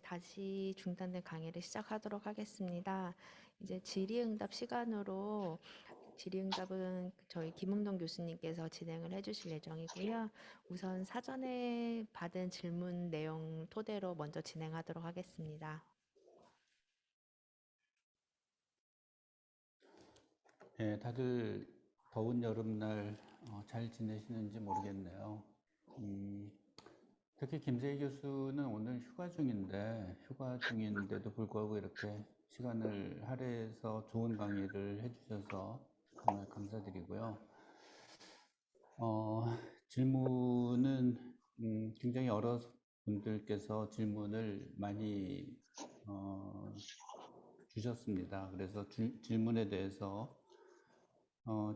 다시 중단된 강의를 시작하도록 하겠습니다. 이제 질의응답 시간으로 질의응답은 저희 김흥동 교수님께서 진행을 해주실 예정이고요. 우선 사전에 받은 질문 내용 토대로 먼저 진행하도록 하겠습니다. 네, 다들 더운 여름날 잘 지내시는지 모르겠네요. 특히 김세희 교수는 오늘 휴가 중인데도 불구하고 이렇게 시간을 할애해서 좋은 강의를 해주셔서 정말 감사드리고요. 질문은 굉장히 여러 분들께서 질문을 많이 주셨습니다. 그래서 질문에 대해서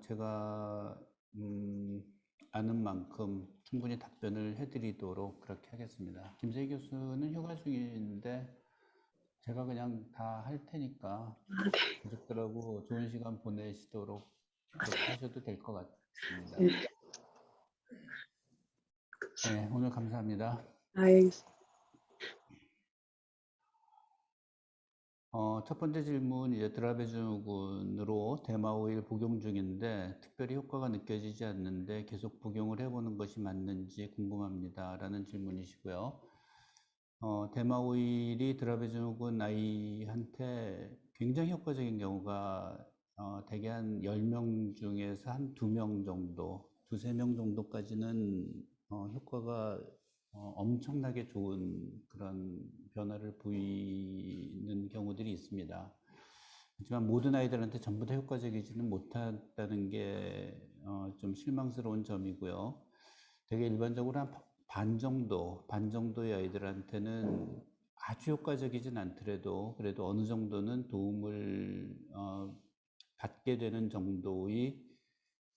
제가 아는 만큼 충분히 답변을 해드리도록 그렇게 하겠습니다. 김세희 교수는 휴가 중인데 제가 그냥 다 할 테니까 가족들하고 좋은 시간 보내시도록 그렇게 하셔도 될 것 같습니다. 네. 네, 오늘 감사합니다. 알겠습니다. 첫 번째 질문, 이제 드라베즈군으로 대마오일 복용 중인데 특별히 효과가 느껴지지 않는데 계속 복용을 해보는 것이 맞는지 궁금합니다. 라는 질문이시고요. 대마오일이 드라베즈군 아이한테 굉장히 효과적인 경우가 대개 한 10명 중에서 한 2명 정도, 두세 명 정도까지는 효과가 엄청나게 좋은 그런 변화를 보이는 경우들이 있습니다. 하지만 모든 아이들한테 전부 다 효과적이지는 못한다는 게 좀 실망스러운 점이고요. 되게 일반적으로 한 반 정도의 아이들한테는 아주 효과적이진 않더라도 그래도 어느 정도는 도움을 받게 되는 정도의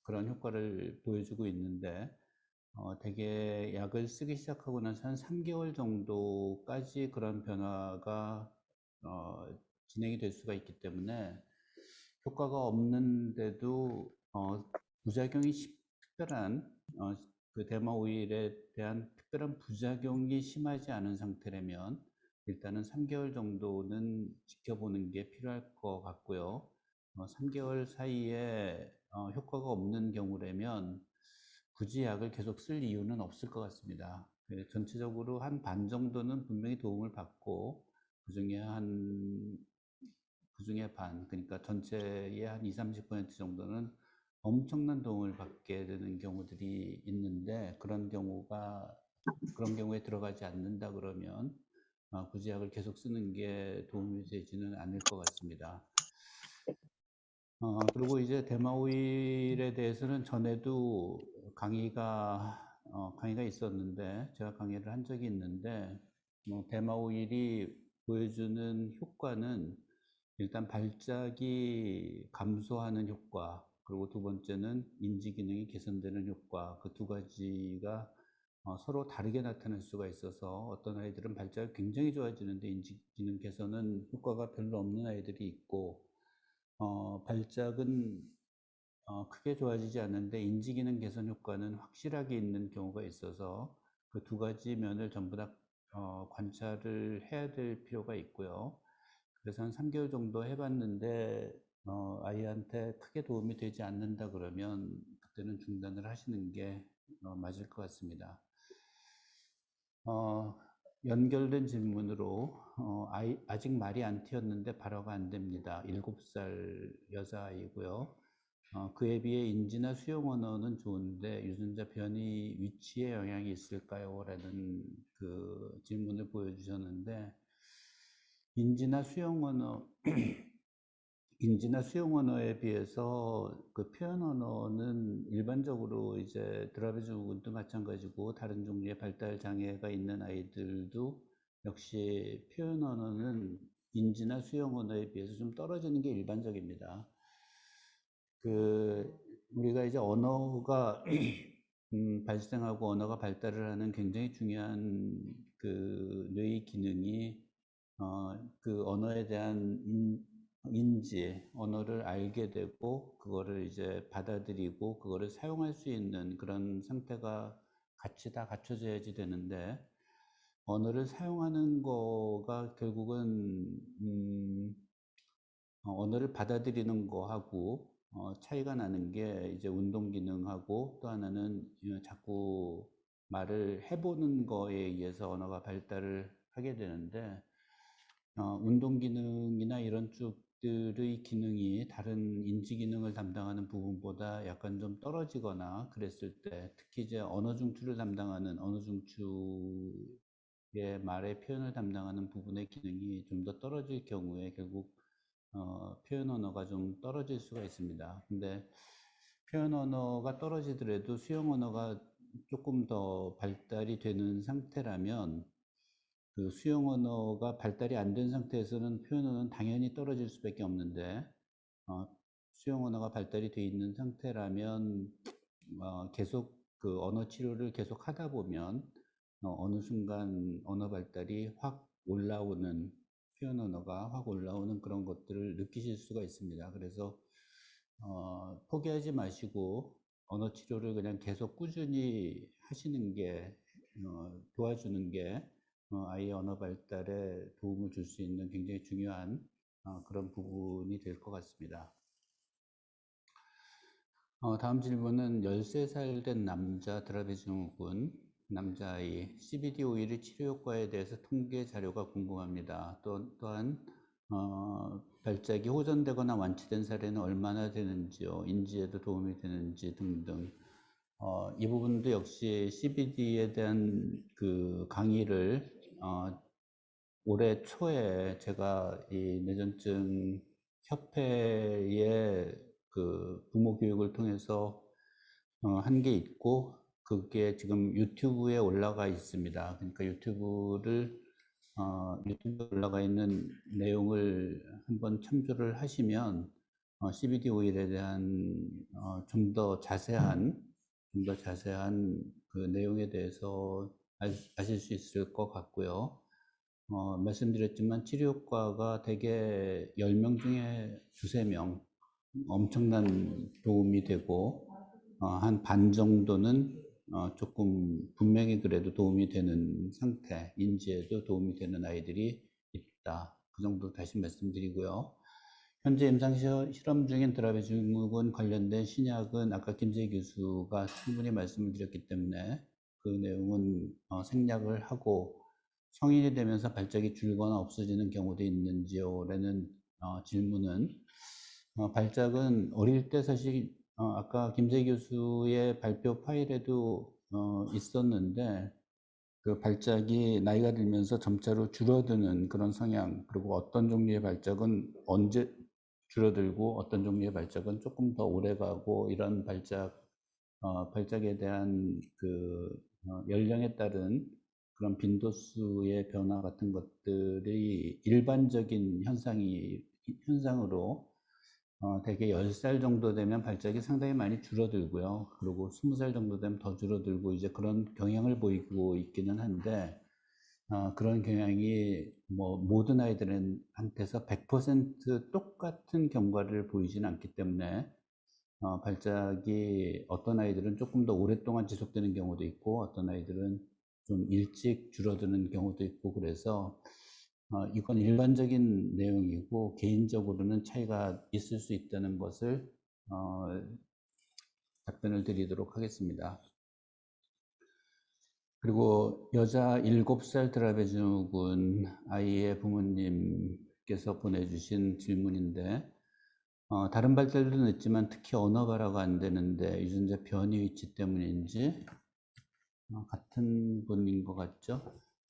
그런 효과를 보여주고 있는데 되게 약을 쓰기 시작하고 나서 한 3개월 정도까지 그런 변화가 진행이 될 수가 있기 때문에 효과가 없는데도 부작용이 특별한 그 대마 오일에 대한 특별한 부작용이 심하지 않은 상태라면 일단은 3개월 정도는 지켜보는 게 필요할 것 같고요. 3개월 사이에 효과가 없는 경우라면 굳이 약을 계속 쓸 이유는 없을 것 같습니다. 전체적으로 한 반 정도는 분명히 도움을 받고 그중에 반, 그러니까 전체의 한 20, 30% 정도는 엄청난 도움을 받게 되는 경우들이 있는데 그런 경우에 들어가지 않는다 그러면 굳이 약을 계속 쓰는 게 도움이 되지는 않을 것 같습니다. 그리고 이제 대마오일에 대해서는 전에도 강의가 있었는데, 제가 강의를 한 적이 있는데, 대마오일이 보여주는 효과는 일단 발작이 감소하는 효과, 그리고 두 번째는 인지 기능이 개선되는 효과, 그 두 가지가 서로 다르게 나타날 수가 있어서 어떤 아이들은 발작이 굉장히 좋아지는데 인지 기능 개선은 효과가 별로 없는 아이들이 있고, 발작은 크게 좋아지지 않는데 인지 기능 개선 효과는 확실하게 있는 경우가 있어서 그 두 가지 면을 전부 다 관찰을 해야 될 필요가 있고요. 그래서 한 3개월 정도 해봤는데 아이한테 크게 도움이 되지 않는다 그러면 그때는 중단을 하시는 게 맞을 것 같습니다. 연결된 질문으로 아직 말이 안 튀었는데 발화가 안 됩니다. 7살 여자아이고요. 그에 비해 인지나 수용 언어는 좋은데 유전자 변이 위치에 영향이 있을까요? 라는 그 질문을 보여주셨는데 인지나 수용 언어 인지나 수용 언어에 비해서 그 표현 언어는 일반적으로 이제 드라베즈군도 마찬가지고 다른 종류의 발달 장애가 있는 아이들도 역시 표현 언어는 인지나 수용 언어에 비해서 좀 떨어지는 게 일반적입니다. 우리가 이제 언어가 발생하고 언어가 발달을 하는 굉장히 중요한 그 뇌의 기능이 그 언어에 대한 인지, 언어를 알게 되고 그거를 이제 받아들이고 그거를 사용할 수 있는 그런 상태가 같이 다 갖춰져야지 되는데 언어를 사용하는 거가 결국은 언어를 받아들이는 거하고 차이가 나는 게 이제 운동 기능하고 또 하나는 자꾸 말을 해보는 거에 의해서 언어가 발달을 하게 되는데 운동 기능이나 이런 쪽들의 기능이 다른 인지 기능을 담당하는 부분보다 약간 좀 떨어지거나 그랬을 때 특히 이제 언어 중추를 담당하는 언어 중추의 말의 표현을 담당하는 부분의 기능이 좀 더 떨어질 경우에 결국 표현 언어가 좀 떨어질 수가 있습니다. 근데 표현 언어가 떨어지더라도 수용 언어가 조금 더 발달이 되는 상태라면 그 수용 언어가 발달이 안 된 상태에서는 표현 언어는 당연히 떨어질 수밖에 없는데 어, 수용 언어가 발달이 돼 있는 상태라면 계속 그 언어 치료를 계속 하다 보면 어느 순간 언어 발달이 확 올라오는 표현 언어가 확 올라오는 그런 것들을 느끼실 수가 있습니다. 그래서 포기하지 마시고 언어 치료를 그냥 계속 꾸준히 하시는 게 도와주는 게 아이의 언어 발달에 도움을 줄 수 있는 굉장히 중요한 그런 부분이 될 것 같습니다. 다음 질문은 13살 된 남자 드라베 증후군 남자아이 CBD 오일의 치료 효과에 대해서 통계 자료가 궁금합니다. 또한 발작이 호전되거나 완치된 사례는 얼마나 되는지요, 인지에도 도움이 되는지 등등. 이 부분도 역시 CBD에 대한 그 강의를 올해 초에 제가 이 뇌전증 협회의 그 부모 교육을 통해서 한 게 있고 그게 지금 유튜브에 올라가 있습니다. 그러니까 유튜브에 올라가 있는 내용을 한번 참조를 하시면 CBD 오일에 대한 좀 더 자세한 그 내용에 대해서 아실 수 있을 것 같고요. 말씀드렸지만 치료 효과가 대개 10명 중에 두세 명 엄청난 도움이 되고 한 반 정도는 조금 분명히 그래도 도움이 되는 상태, 인지에도 도움이 되는 아이들이 있다. 그 정도 다시 말씀드리고요. 현재 임상 실험 중인 드라베 증후군 관련된 신약은 아까 김재 교수가 충분히 말씀을 드렸기 때문에 그 내용은 생략을 하고 성인이 되면서 발작이 줄거나 없어지는 경우도 있는지요? 라는 질문은 발작은 어릴 때 사실 아까 김재 교수의 발표 파일에도 있었는데 그 발작이 나이가 들면서 점차로 줄어드는 그런 성향, 그리고 어떤 종류의 발작은 언제 줄어들고 어떤 종류의 발작은 조금 더 오래 가고 이런 발작에 대한 그 연령에 따른 그런 빈도수의 변화 같은 것들이 일반적인 현상으로 대개 10살 정도 되면 발작이 상당히 많이 줄어들고요. 그리고 20살 정도 되면 더 줄어들고 이제 그런 경향을 보이고 있기는 한데 그런 경향이 뭐 모든 아이들한테서 100% 똑같은 경과를 보이지는 않기 때문에 발작이 어떤 아이들은 조금 더 오랫동안 지속되는 경우도 있고 어떤 아이들은 좀 일찍 줄어드는 경우도 있고 그래서 이건 일반적인 내용이고 개인적으로는 차이가 있을 수 있다는 것을 답변을 드리도록 하겠습니다. 그리고 여자 7살 드라베 증후군 아이의 부모님께서 보내주신 질문인데 다른 발달도 늦지만 특히 언어 발화가 안 되는데 유전자 변이 위치 때문인지 같은 분인 것 같죠?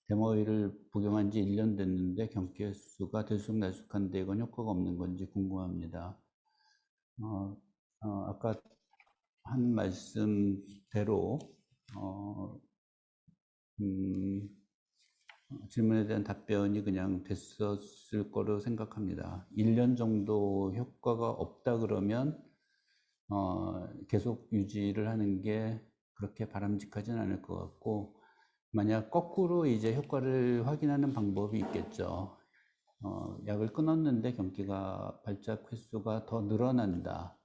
데모오일을 복용한 지 1년 됐는데 경기 횟수가 들쑥날쑥한데 이건 효과가 없는 건지 궁금합니다. 아까 한 말씀대로 질문에 대한 답변이 그냥 됐었을 거로 생각합니다. 1년 정도 효과가 없다 그러면 계속 유지를 하는 게 그렇게 바람직하진 않을 것 같고 만약 거꾸로 이제 효과를 확인하는 방법이 있겠죠. 약을 끊었는데 경기가 발작 횟수가 더 늘어난다.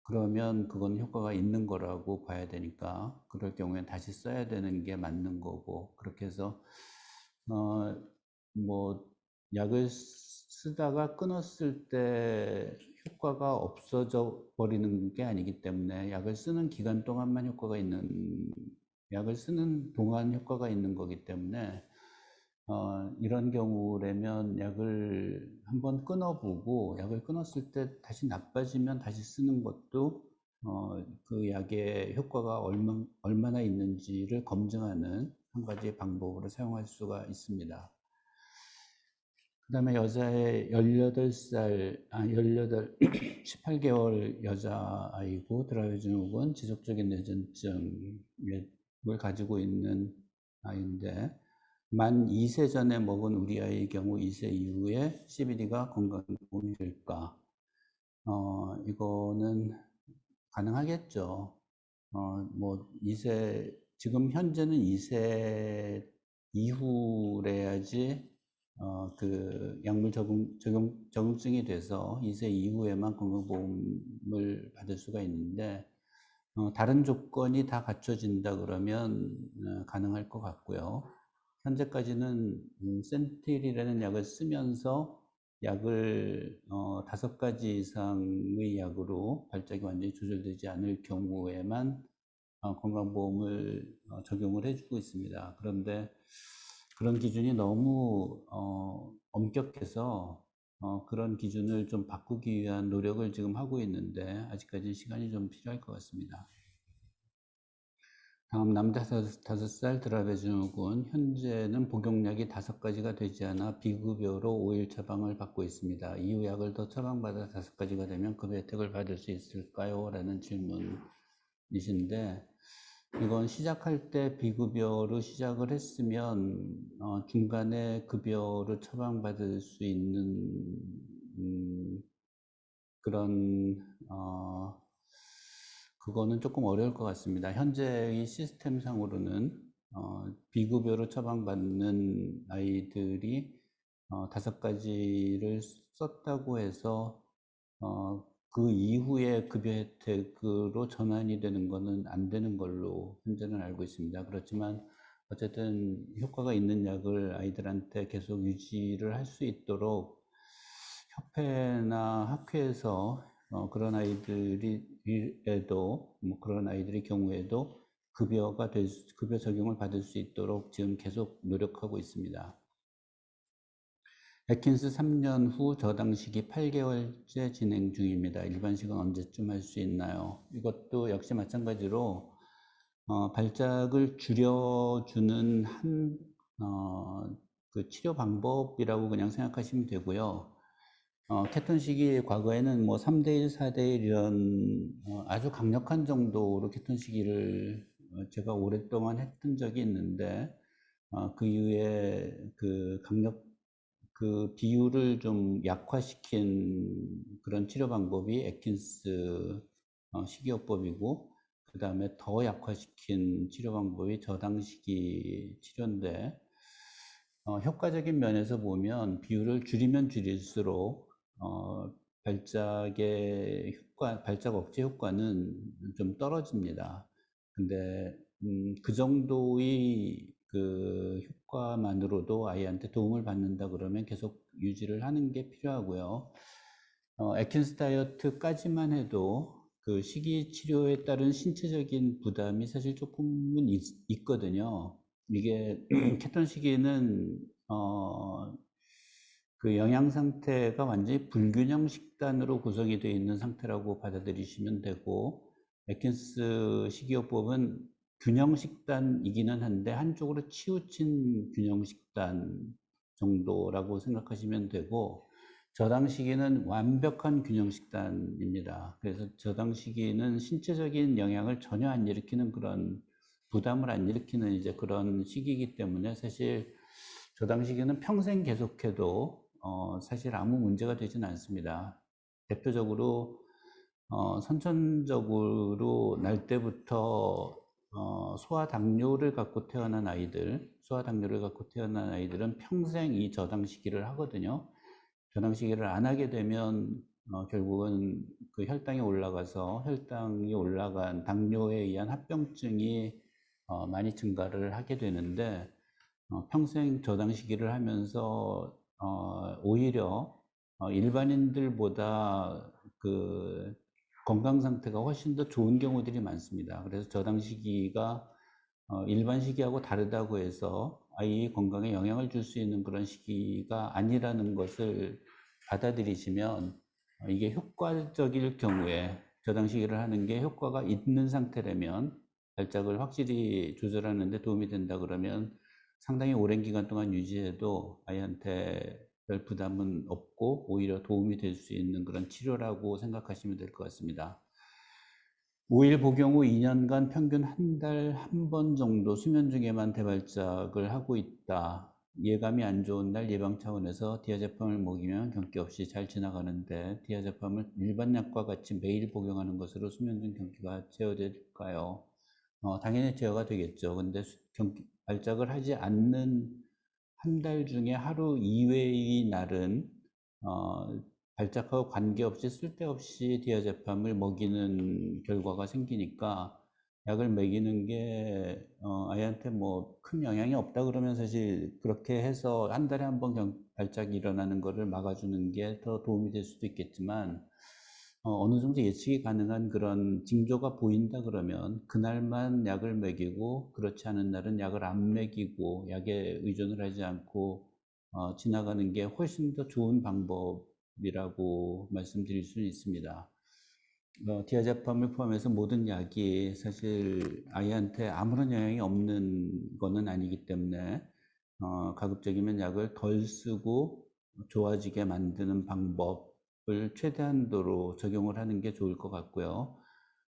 그러면 그건 효과가 있는 거라고 봐야 되니까 그럴 경우엔 다시 써야 되는 게 맞는 거고 그렇게 해서 뭐 약을 쓰다가 끊었을 때 효과가 없어져 버리는 게 아니기 때문에 약을 쓰는 기간 동안만 효과가 있는, 약을 쓰는 동안 효과가 있는 거기 때문에 이런 경우라면 약을 한번 끊어보고, 약을 끊었을 때 다시 나빠지면 다시 쓰는 것도 그 약의 효과가 얼마나 있는지를 검증하는 한 가지 방법으로 사용할 수가 있습니다. 그 다음에 여자의 18살, 18개월 여자아이고, 드라이브 증후군, 지속적인 뇌전증을 가지고 있는 아이인데, 만 2세 전에 먹은 우리 아이의 경우 2세 이후에 CBD가 건강에 도움이 될까? 이거는 가능하겠죠. 뭐 2세, 지금 현재는 2세 이후래야지 그 약물 적응증이 돼서 2세 이후에만 건강보험을 받을 수가 있는데, 다른 조건이 다 갖춰진다 그러면 가능할 것 같고요. 현재까지는 센틸이라는 약을 쓰면서 약을 5가지 이상의 약으로 발작이 완전히 조절되지 않을 경우에만 건강보험을 적용을 해주고 있습니다. 그런데 그런 기준이 너무 엄격해서 그런 기준을 좀 바꾸기 위한 노력을 지금 하고 있는데, 아직까지 시간이 좀 필요할 것 같습니다. 다음 남자 5살 드라베 증후군, 현재는 복용약이 5가지가 되지 않아 비급여로 5일 처방을 받고 있습니다. 이후 약을 더 처방받아 5가지가 되면 급여 혜택을 받을 수 있을까요? 라는 질문이신데, 이건 시작할 때 비급여로 시작을 했으면 중간에 급여로 처방받을 수 있는 그런 그거는 조금 어려울 것 같습니다. 현재의 시스템상으로는 비급여로 처방받는 아이들이 5가지를 썼다고 해서 그 이후에 급여 혜택으로 전환이 되는 것은 안 되는 걸로 현재는 알고 있습니다. 그렇지만 어쨌든 효과가 있는 약을 아이들한테 계속 유지를 할 수 있도록 협회나 학회에서 그런 그런 아이들의 경우에도 급여 적용을 받을 수 있도록 지금 계속 노력하고 있습니다. 에킨스 3년 후 저당 시기 8개월째 진행 중입니다. 일반식은 언제쯤 할 수 있나요? 이것도 역시 마찬가지로 발작을 줄여주는 그 치료 방법이라고 그냥 생각하시면 되고요. 케톤식이 과거에는 뭐 3대1, 4대1 이런 아주 강력한 정도로 케톤식이를 제가 오랫동안 했던 적이 있는데, 그 이후에 그 비율을 좀 약화시킨 그런 치료 방법이 에킨스 식이요법이고, 그 다음에 더 약화시킨 치료 방법이 저당식이 치료인데, 효과적인 면에서 보면 비율을 줄이면 줄일수록 발작의 발작 억제 효과는 좀 떨어집니다. 근데 그 정도의 그 효과만으로도 아이한테 도움을 받는다 그러면 계속 유지를 하는 게 필요하고요. 에킨스 다이어트까지만 해도 그 식이 치료에 따른 신체적인 부담이 사실 조금은 있거든요. 이게 케톤 식이는 그 영양 상태가 완전히 불균형 식단으로 구성이 되어 있는 상태라고 받아들이시면 되고, 에킨스 식이요법은 균형 식단이기는 한데 한쪽으로 치우친 균형 식단 정도라고 생각하시면 되고, 저당 시기는 완벽한 균형 식단입니다. 그래서 저당 시기는 신체적인 영향을 전혀 안 일으키는 그런 부담을 안 일으키는 이제 그런 시기이기 때문에 사실 저당 시기는 평생 계속해도 사실 아무 문제가 되지는 않습니다. 대표적으로 선천적으로 날 때부터 소아당뇨를 갖고 태어난 아이들은 평생 이 저당 시기를 하거든요. 저당 시기를 안 하게 되면 결국은 그 혈당이 올라간 당뇨에 의한 합병증이 많이 증가를 하게 되는데, 평생 저당시기를 하면서 오히려 일반인들보다 그 건강 상태가 훨씬 더 좋은 경우들이 많습니다. 그래서 저당시기가 일반 시기하고 다르다고 해서 아이 건강에 영향을 줄 수 있는 그런 시기가 아니라는 것을 받아들이시면 이게 효과적일 경우에 저당시기를 하는 게 효과가 있는 상태라면 발작을 확실히 조절하는 데 도움이 된다 그러면 상당히 오랜 기간 동안 유지해도 아이한테 별 부담은 없고 오히려 도움이 될 수 있는 그런 치료라고 생각하시면 될 것 같습니다. 5일 복용 후 2년간 평균 한 달 한 번 정도 수면 중에만 대발작을 하고 있다. 예감이 안 좋은 날 예방 차원에서 디아제팜을 먹이면 경기 없이 잘 지나가는데 디아제팜을 일반 약과 같이 매일 복용하는 것으로 수면 중 경기가 제어될까요? 당연히 제어가 되겠죠. 근데 발작을 하지 않는 한 달 중에 하루 이외의 날은 발작하고 관계없이 쓸데없이 디아제팜을 먹이는 결과가 생기니까 약을 먹이는 게 아이한테 뭐 큰 영향이 없다 그러면 사실 그렇게 해서 한 달에 한 번 발작이 일어나는 거를 막아주는 게 더 도움이 될 수도 있겠지만 어느 정도 예측이 가능한 그런 징조가 보인다 그러면 그날만 약을 먹이고 그렇지 않은 날은 약을 안 먹이고 약에 의존을 하지 않고 지나가는 게 훨씬 더 좋은 방법이라고 말씀드릴 수 있습니다. 디아제팜을 포함해서 모든 약이 사실 아이한테 아무런 영향이 없는 거는 아니기 때문에 가급적이면 약을 덜 쓰고 좋아지게 만드는 방법을 최대한도로 적용을 하는 게 좋을 것 같고요.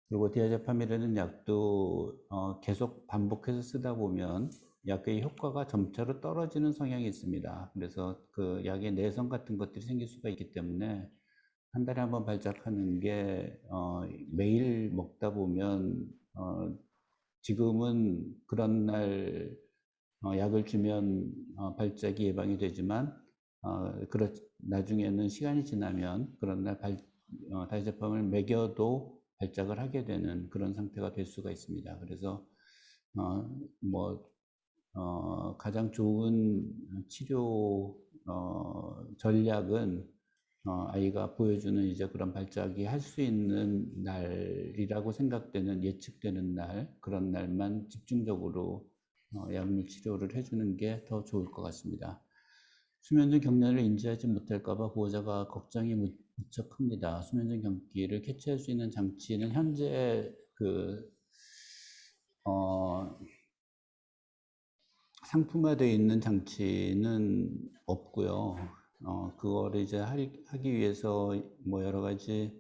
그리고 디아제팜이라는 약도 계속 반복해서 쓰다 보면 약의 효과가 점차로 떨어지는 성향이 있습니다. 그래서 그 약의 내성 같은 것들이 생길 수가 있기 때문에 한 달에 한 번 발작하는 게 매일 먹다 보면 지금은 그런 날 약을 주면 발작이 예방이 되지만 나중에는 시간이 지나면 그런 날 다이제팜을 먹여도 발작을 하게 되는 그런 상태가 될 수가 있습니다. 그래서 뭐 가장 좋은 치료 전략은 아이가 보여주는 이제 그런 발작이 할 수 있는 날이라고 생각되는 예측되는 날 그런 날만 집중적으로 약물 치료를 해주는 게 더 좋을 것 같습니다. 수면 중 경련을 인지하지 못할까 봐 보호자가 걱정이 무척 큽니다. 수면 중 경기를 캐치할 수 있는 장치는 현재 상품화되어 있는 장치는 없고요. 그거를 이제 하기 위해서 뭐 여러 가지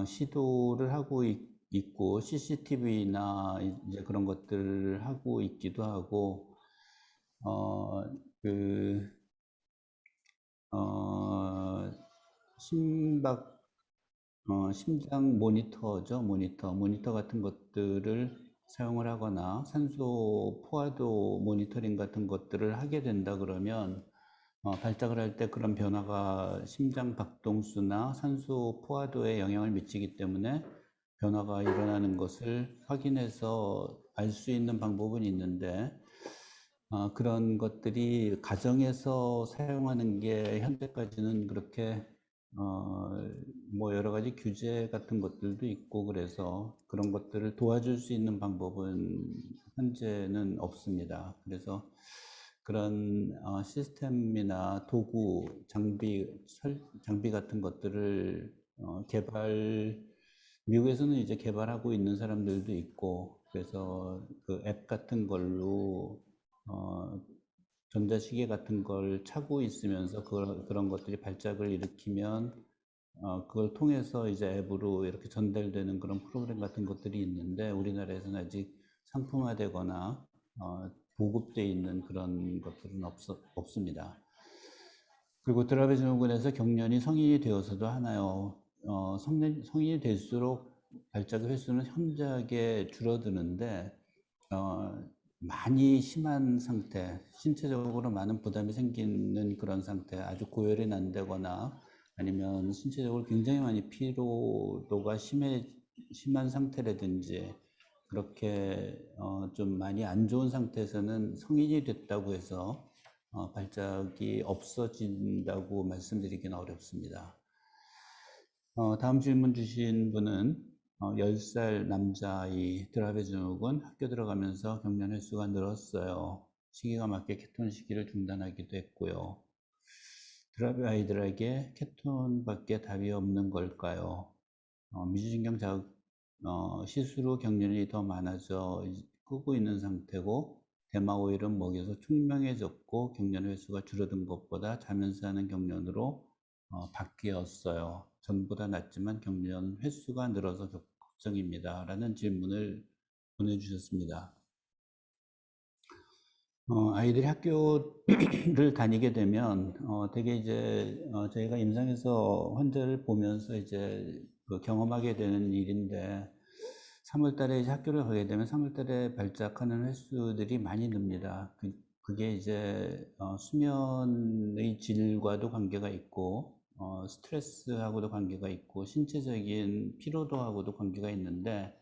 시도를 하고 있고 CCTV나 이제 그런 것들을 하고 있기도 하고 어, 그 심박 심장 모니터죠. 모니터 같은 것들을 사용을 하거나 산소 포화도 모니터링 같은 것들을 하게 된다 그러면 발작을 할 때 그런 변화가 심장 박동수나 산소 포화도에 영향을 미치기 때문에 변화가 일어나는 것을 확인해서 알 수 있는 방법은 있는데 그런 것들이 가정에서 사용하는 게 현재까지는 그렇게 뭐 여러 가지 규제 같은 것들도 있고 그래서 그런 것들을 도와줄 수 있는 방법은 현재는 없습니다. 그래서 그런 시스템이나 도구, 장비 같은 것들을 미국에서는 이제 개발하고 있는 사람들도 있고 그래서 그 앱 같은 걸로 전자시계 같은 걸 차고 있으면서 그런 것들이 발작을 일으키면 그걸 통해서 이제 앱으로 이렇게 전달되는 그런 프로그램 같은 것들이 있는데 우리나라에서는 아직 상품화되거나 보급되어 있는 그런 것들은 없습니다. 그리고 드라베 증후군에서 경련이 성인이 되어서도 하나요? 성인이 될수록 발작의 횟수는 현저하게 줄어드는데 많이 심한 상태, 신체적으로 많은 부담이 생기는 그런 상태, 아주 고열이 난다거나 아니면 신체적으로 굉장히 많이 피로도가 심한 상태라든지 그렇게 좀 많이 안 좋은 상태에서는 성인이 됐다고 해서 발작이 없어진다고 말씀드리기는 어렵습니다. 다음 질문 주신 분은 10살 남자아이 드라베 증후군 학교 들어가면서 경련 횟수가 늘었어요. 시기가 맞게 케톤 시기를 중단하기도 했고요. 드라베 아이들에게 케톤밖에 답이 없는 걸까요? 미주신경 자극 시술 후 경련이 더 많아져 끄고 있는 상태고 대마 오일은 먹여서 총명해졌고 경련 횟수가 줄어든 것보다 자면서 하는 경련으로 바뀌었어요. 전보다 낫지만 경련 횟수가 늘어서 걱정입니다. 라는 질문을 보내주셨습니다. 아이들이 학교를 다니게 되면 되게 이제 저희가 임상에서 환자를 보면서 이제 그 경험하게 되는 일인데 3월 달에 이제 학교를 가게 되면 3월 달에 발작하는 횟수들이 많이 늡니다. 그게 이제 수면의 질과도 관계가 있고 스트레스하고도 관계가 있고 신체적인 피로도하고도 관계가 있는데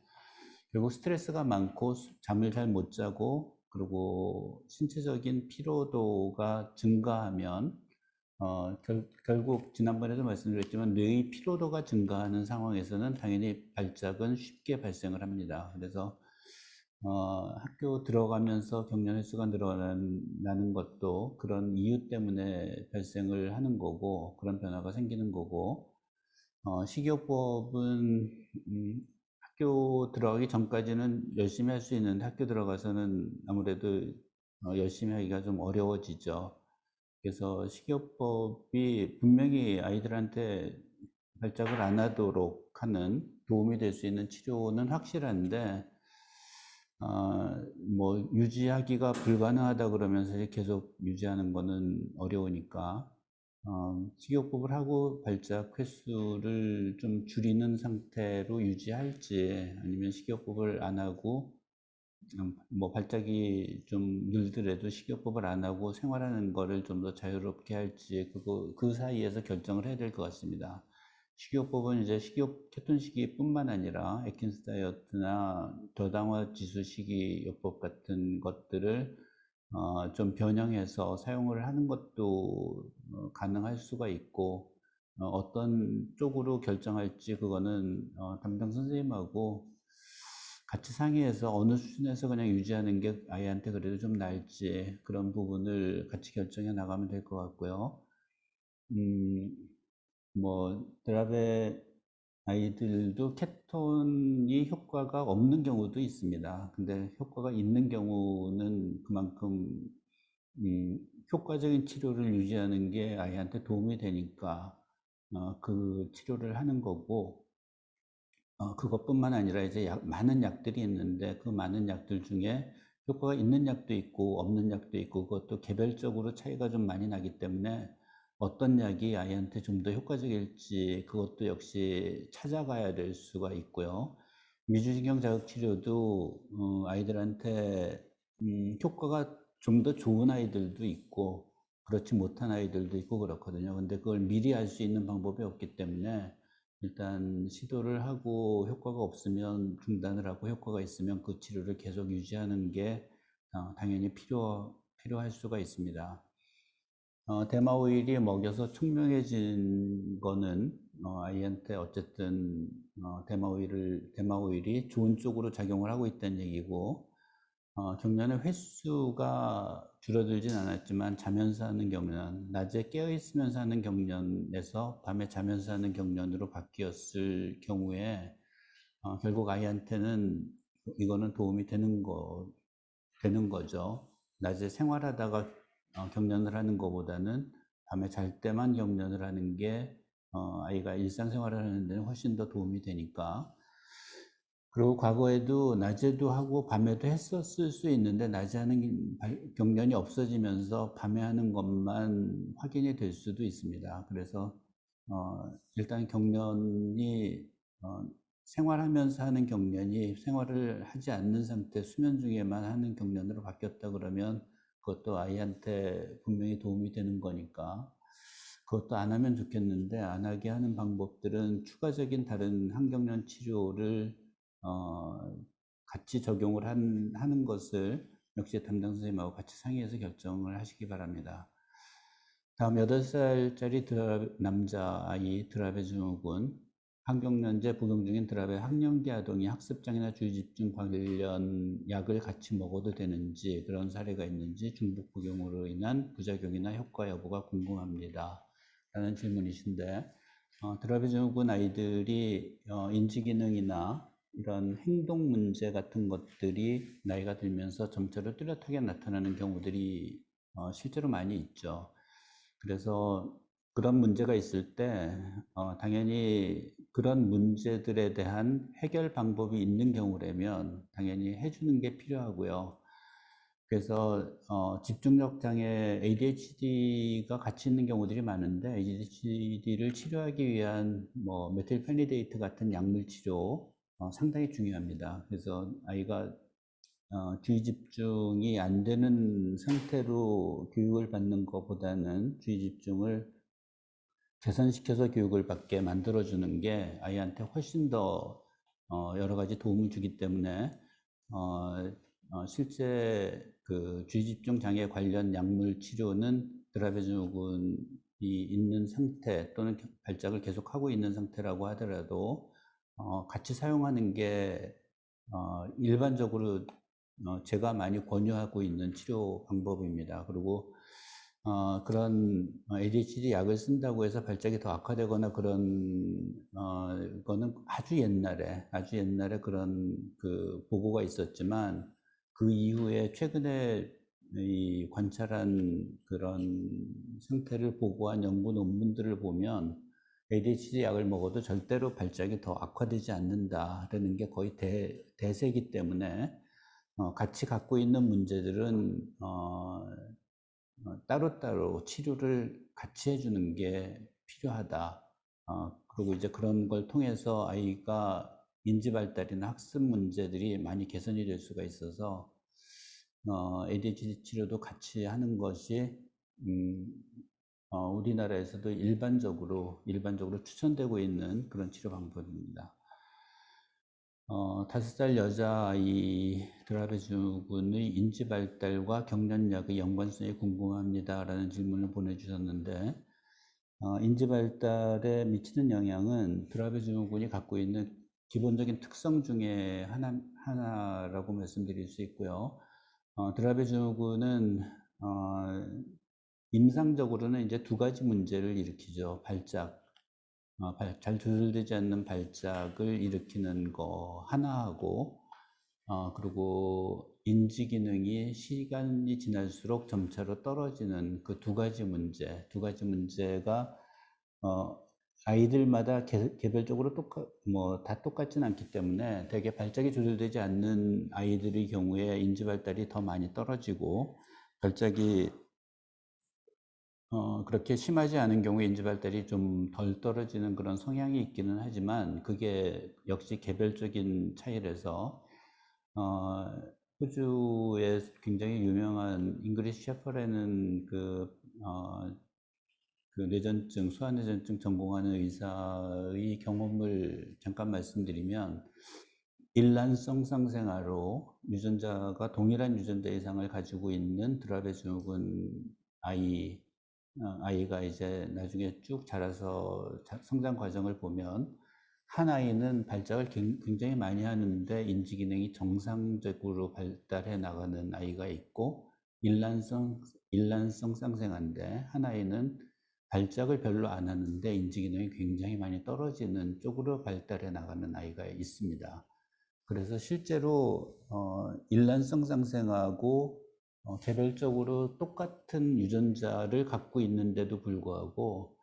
결국 스트레스가 많고 잠을 잘 못 자고 그리고 신체적인 피로도가 증가하면 결국 지난번에도 말씀드렸지만 뇌의 피로도가 증가하는 상황에서는 당연히 발작은 쉽게 발생을 합니다. 그래서 학교 들어가면서 경련 횟수가 늘어나는 것도 그런 이유 때문에 발생을 하는 거고 그런 변화가 생기는 거고 식이요법은 학교 들어가기 전까지는 열심히 할 수 있는데 학교 들어가서는 아무래도 열심히 하기가 좀 어려워지죠. 그래서 식이요법이 분명히 아이들한테 발작을 안 하도록 하는 도움이 될 수 있는 치료는 확실한데 뭐 유지하기가 불가능하다 그러면서 계속 유지하는 거는 어려우니까 식이요법을 하고 발작 횟수를 좀 줄이는 상태로 유지할지 아니면 식이요법을 안 하고 뭐 발작이 좀 늘더라도 식이요법을 안 하고 생활하는 거를 좀 더 자유롭게 할지 그 사이에서 결정을 해야 될 것 같습니다. 식이요법은 이제 케톤 식이뿐만 아니라 에킨스 다이어트나 저당화 지수 식이요법 같은 것들을 좀 변형해서 사용을 하는 것도 가능할 수가 있고 어떤 쪽으로 결정할지 그거는 담당 선생님하고 같이 상의해서 어느 수준에서 그냥 유지하는 게 아이한테 그래도 좀 나을지 그런 부분을 같이 결정해 나가면 될 것 같고요. 뭐 드라베 아이들도 케톤이 효과가 없는 경우도 있습니다. 근데 효과가 있는 경우는 그만큼 효과적인 치료를 유지하는 게 아이한테 도움이 되니까 그 치료를 하는 거고 그것뿐만 아니라 이제 많은 약들이 있는데 그 많은 약들 중에 효과가 있는 약도 있고 없는 약도 있고 그것도 개별적으로 차이가 좀 많이 나기 때문에 어떤 약이 아이한테 좀 더 효과적일지 그것도 역시 찾아가야 될 수가 있고요. 미주신경 자극 치료도 아이들한테 효과가 좀 더 좋은 아이들도 있고 그렇지 못한 아이들도 있고 그렇거든요. 근데 그걸 미리 알 수 있는 방법이 없기 때문에 일단 시도를 하고 효과가 없으면 중단을 하고 효과가 있으면 그 치료를 계속 유지하는 게 당연히 필요할 수가 있습니다. 대마 오일이 먹여서 총명해진 거는 아이한테 어쨌든 대마 오일이 좋은 쪽으로 작용을 하고 있다는 얘기고 경련의 횟수가 줄어들진 않았지만 자면서 하는 경련, 낮에 깨어 있으면서 하는 경련에서 밤에 자면서 하는 경련으로 바뀌었을 경우에 결국 아이한테는 이거는 도움이 되는 거죠. 낮에 생활하다가 경련을 하는 것보다는 밤에 잘 때만 경련을 하는 게 아이가 일상생활을 하는 데는 훨씬 더 도움이 되니까 그리고 과거에도 낮에도 하고 밤에도 했었을 수 있는데 낮에 하는 경련이 없어지면서 밤에 하는 것만 확인이 될 수도 있습니다. 그래서 일단 경련이 생활하면서 하는 경련이 생활을 하지 않는 상태 수면 중에만 하는 경련으로 바뀌었다 그러면 그것도 아이한테 분명히 도움이 되는 거니까 그것도 안 하면 좋겠는데 안 하게 하는 방법들은 추가적인 다른 항경련 치료를 같이 적용을 하는 것을 역시 담당 선생님하고 같이 상의해서 결정을 하시기 바랍니다. 다음 8살짜리 남자아이 드라베 증후군, 항경련제 복용 중인 드라베 학령기 아동이 학습장애나 주의집중 관련 약을 같이 먹어도 되는지, 그런 사례가 있는지, 중복 복용으로 인한 부작용이나 효과 여부가 궁금합니다. 라는 질문이신데, 드라베 증후군 아이들이 인지기능이나 이런 행동 문제 같은 것들이 나이가 들면서 점차로 뚜렷하게 나타나는 경우들이 실제로 많이 있죠. 그래서 그런 문제가 있을 때 당연히 그런 문제들에 대한 해결 방법이 있는 경우라면 당연히 해주는 게 필요하고요. 그래서 집중력 장애 ADHD가 같이 있는 경우들이 많은데, ADHD를 치료하기 위한 뭐 메틸페니데이트 같은 약물 치료 상당히 중요합니다. 그래서 아이가 주의 집중이 안 되는 상태로 교육을 받는 것보다는 주의 집중을 개선시켜서 교육을 받게 만들어주는 게 아이한테 훨씬 더 여러 가지 도움을 주기 때문에 실제 그 주의 집중 장애 관련 약물 치료는 드라베 증후군이 있는 상태 또는 발작을 계속하고 있는 상태라고 하더라도 같이 사용하는 게 일반적으로 제가 많이 권유하고 있는 치료 방법입니다. 그리고 그런 ADHD 약을 쓴다고 해서 발작이 더 악화되거나 그런 거는 아주 옛날에 그런 그 보고가 있었지만, 그 이후에 최근에 이 관찰한 그런 상태를 보고한 연구 논문들을 보면 ADHD 약을 먹어도 절대로 발작이 더 악화되지 않는다라는 게 거의 대세이기 때문에 같이 갖고 있는 문제들은 따로따로 치료를 같이 해주는 게 필요하다. 그리고 이제 그런 걸 통해서 아이가 인지 발달이나 학습 문제들이 많이 개선이 될 수가 있어서 ADHD 치료도 같이 하는 것이 우리나라에서도 일반적으로 추천되고 있는 그런 치료 방법입니다. 5살 여자아이 드라베 증후군의 인지 발달과 경련약의 연관성이 궁금합니다. 라는 질문을 보내주셨는데, 인지 발달에 미치는 영향은 드라베 증후군이 갖고 있는 기본적인 특성 중에 하나라고 말씀드릴 수 있고요. 드라베 증후군은 임상적으로는 이제 2가지 문제를 일으키죠. 잘 조절되지 않는 발작을 일으키는 거 하나하고, 그리고 인지 기능이 시간이 지날수록 점차로 떨어지는 그 2가지 문제가 아이들마다 개별적으로 다 똑같진 않기 때문에 되게 발작이 조절되지 않는 아이들의 경우에 인지 발달이 더 많이 떨어지고, 발작이 그렇게 심하지 않은 경우에 인지 발달이 좀 덜 떨어지는 그런 성향이 있기는 하지만, 그게 역시 개별적인 차이라서 호주에 굉장히 유명한 잉그리시 셰퍼라는 그 뇌전증, 소아뇌전증 전공하는 의사의 경험을 잠깐 말씀드리면, 일란성 쌍생아로 유전자가 동일한 유전자 이상을 가지고 있는 드라베 증후군 아이가 이제 나중에 쭉 자라서 성장 과정을 보면, 한 아이는 발작을 굉장히 많이 하는데 인지 기능이 정상적으로 발달해 나가는 아이가 있고, 일란성 쌍생아인데 한 아이는 발작을 별로 안 하는데 인지 기능이 굉장히 많이 떨어지는 쪽으로 발달해 나가는 아이가 있습니다. 그래서 실제로 일란성 쌍생아하고 개별적으로 똑같은 유전자를 갖고 있는데도 불구하고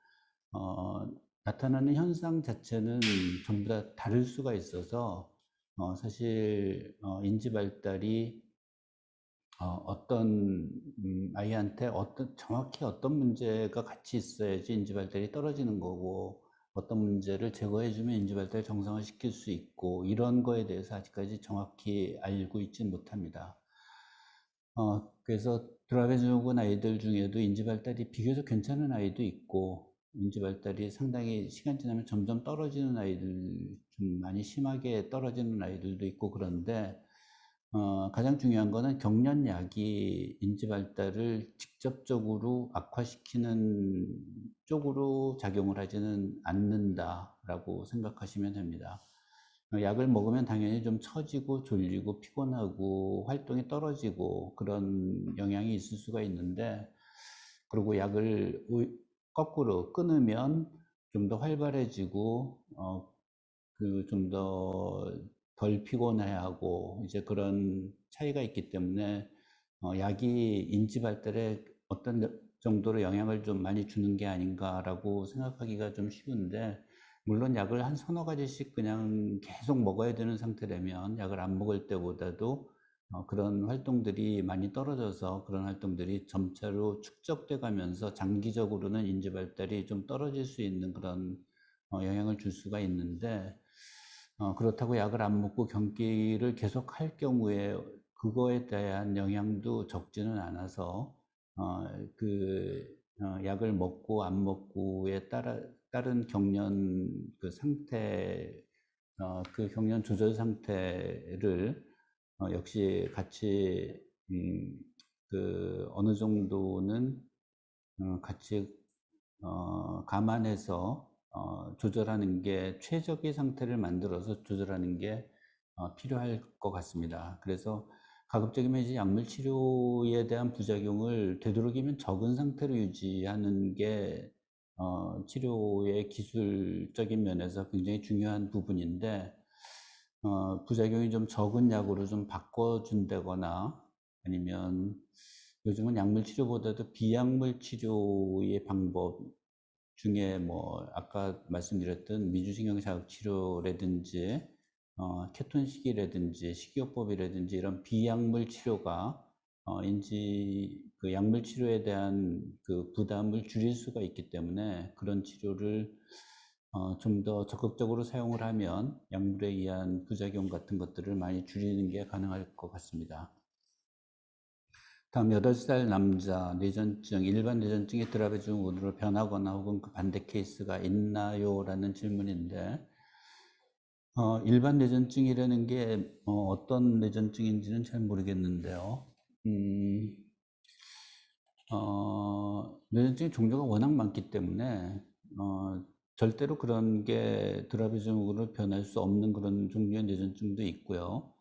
나타나는 현상 자체는 전부 다 다를 수가 있어서 사실 인지 발달이 어떤 아이한테 정확히 어떤 문제가 같이 있어야지 인지 발달이 떨어지는 거고, 어떤 문제를 제거해주면 인지 발달을 정상화시킬 수 있고, 이런 거에 대해서 아직까지 정확히 알고 있지는 못합니다. 그래서 드라베 증후군 아이들 중에도 인지 발달이 비교적 괜찮은 아이도 있고, 인지 발달이 상당히 시간 지나면 점점 떨어지는 아이들, 좀 많이 심하게 떨어지는 아이들도 있고, 그런데 가장 중요한 거는 경련약이 인지 발달을 직접적으로 악화시키는 쪽으로 작용을 하지는 않는다라고 생각하시면 됩니다. 약을 먹으면 당연히 좀 처지고 졸리고 피곤하고 활동이 떨어지고 그런 영향이 있을 수가 있는데, 그리고 약을 거꾸로 끊으면 좀 더 활발해지고 좀 더 덜 피곤해하고 이제 그런 차이가 있기 때문에 약이 인지 발달에 어떤 정도로 영향을 좀 많이 주는 게 아닌가라고 생각하기가 좀 쉬운데, 물론 약을 한 서너 가지씩 그냥 계속 먹어야 되는 상태라면 약을 안 먹을 때보다도 그런 활동들이 많이 떨어져서 그런 활동들이 점차로 축적돼 가면서 장기적으로는 인지 발달이 좀 떨어질 수 있는 그런 영향을 줄 수가 있는데, 그렇다고 약을 안 먹고 경기를 계속 할 경우에 그거에 대한 영향도 적지는 않아서 어, 약을 먹고 안 먹고에 따른 경련 그 상태, 그 경련 조절 상태를 역시 같이 어느 정도는 같이 감안해서 조절하는 게, 최적의 상태를 만들어서 조절하는 게 필요할 것 같습니다. 그래서 가급적이면 이제 약물 치료에 대한 부작용을 되도록이면 적은 상태로 유지하는 게 치료의 기술적인 면에서 굉장히 중요한 부분인데, 부작용이 좀 적은 약으로 좀 바꿔준다거나, 아니면 요즘은 약물 치료보다도 비약물 치료의 방법 중에 뭐 아까 말씀드렸던 미주신경 자극 치료라든지 케톤식이라든지 식이요법이라든지 이런 비약물 치료가 그 약물 치료에 대한 그 부담을 줄일 수가 있기 때문에, 그런 치료를 좀 더 적극적으로 사용을 하면 약물에 의한 부작용 같은 것들을 많이 줄이는 게 가능할 것 같습니다. 다음 8살 남자 뇌전증, 일반 뇌전증이 드라베 증후군으로 변하거나 혹은 그 반대 케이스가 있나요? 라는 질문인데, 일반 뇌전증이라는 게 어떤 뇌전증인지는 잘 모르겠는데요. 음, 뇌전증의 종류가 워낙 많기 때문에 절대로 그런 게 드라베 증후군으로 변할 수 없는 그런 종류의 뇌전증도 있고요.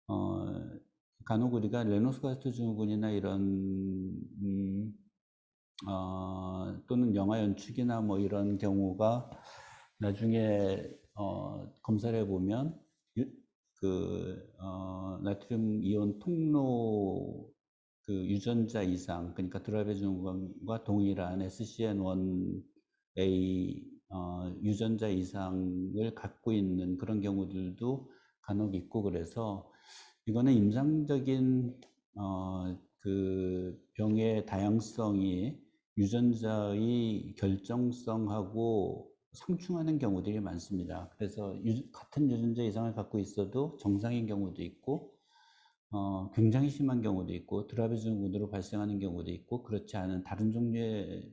어, 간혹 우리가 레노스가스트 증후군이나 이런 또는 영화 연출이나 뭐 이런 경우가 나중에 검사를 해보면 나트륨 이온 통로 그 유전자 이상, 그러니까 드라베 증후군과 동일한 SCN1A 유전자 이상을 갖고 있는 그런 경우들도 간혹 있고, 그래서 이거는 임상적인 그 병의 다양성이 유전자의 결정성하고 상충하는 경우들이 많습니다. 그래서 같은 유전자 이상을 갖고 있어도 정상인 경우도 있고, 굉장히 심한 경우도 있고, 드라베 증후군으로 발생하는 경우도 있고, 그렇지 않은 다른 종류의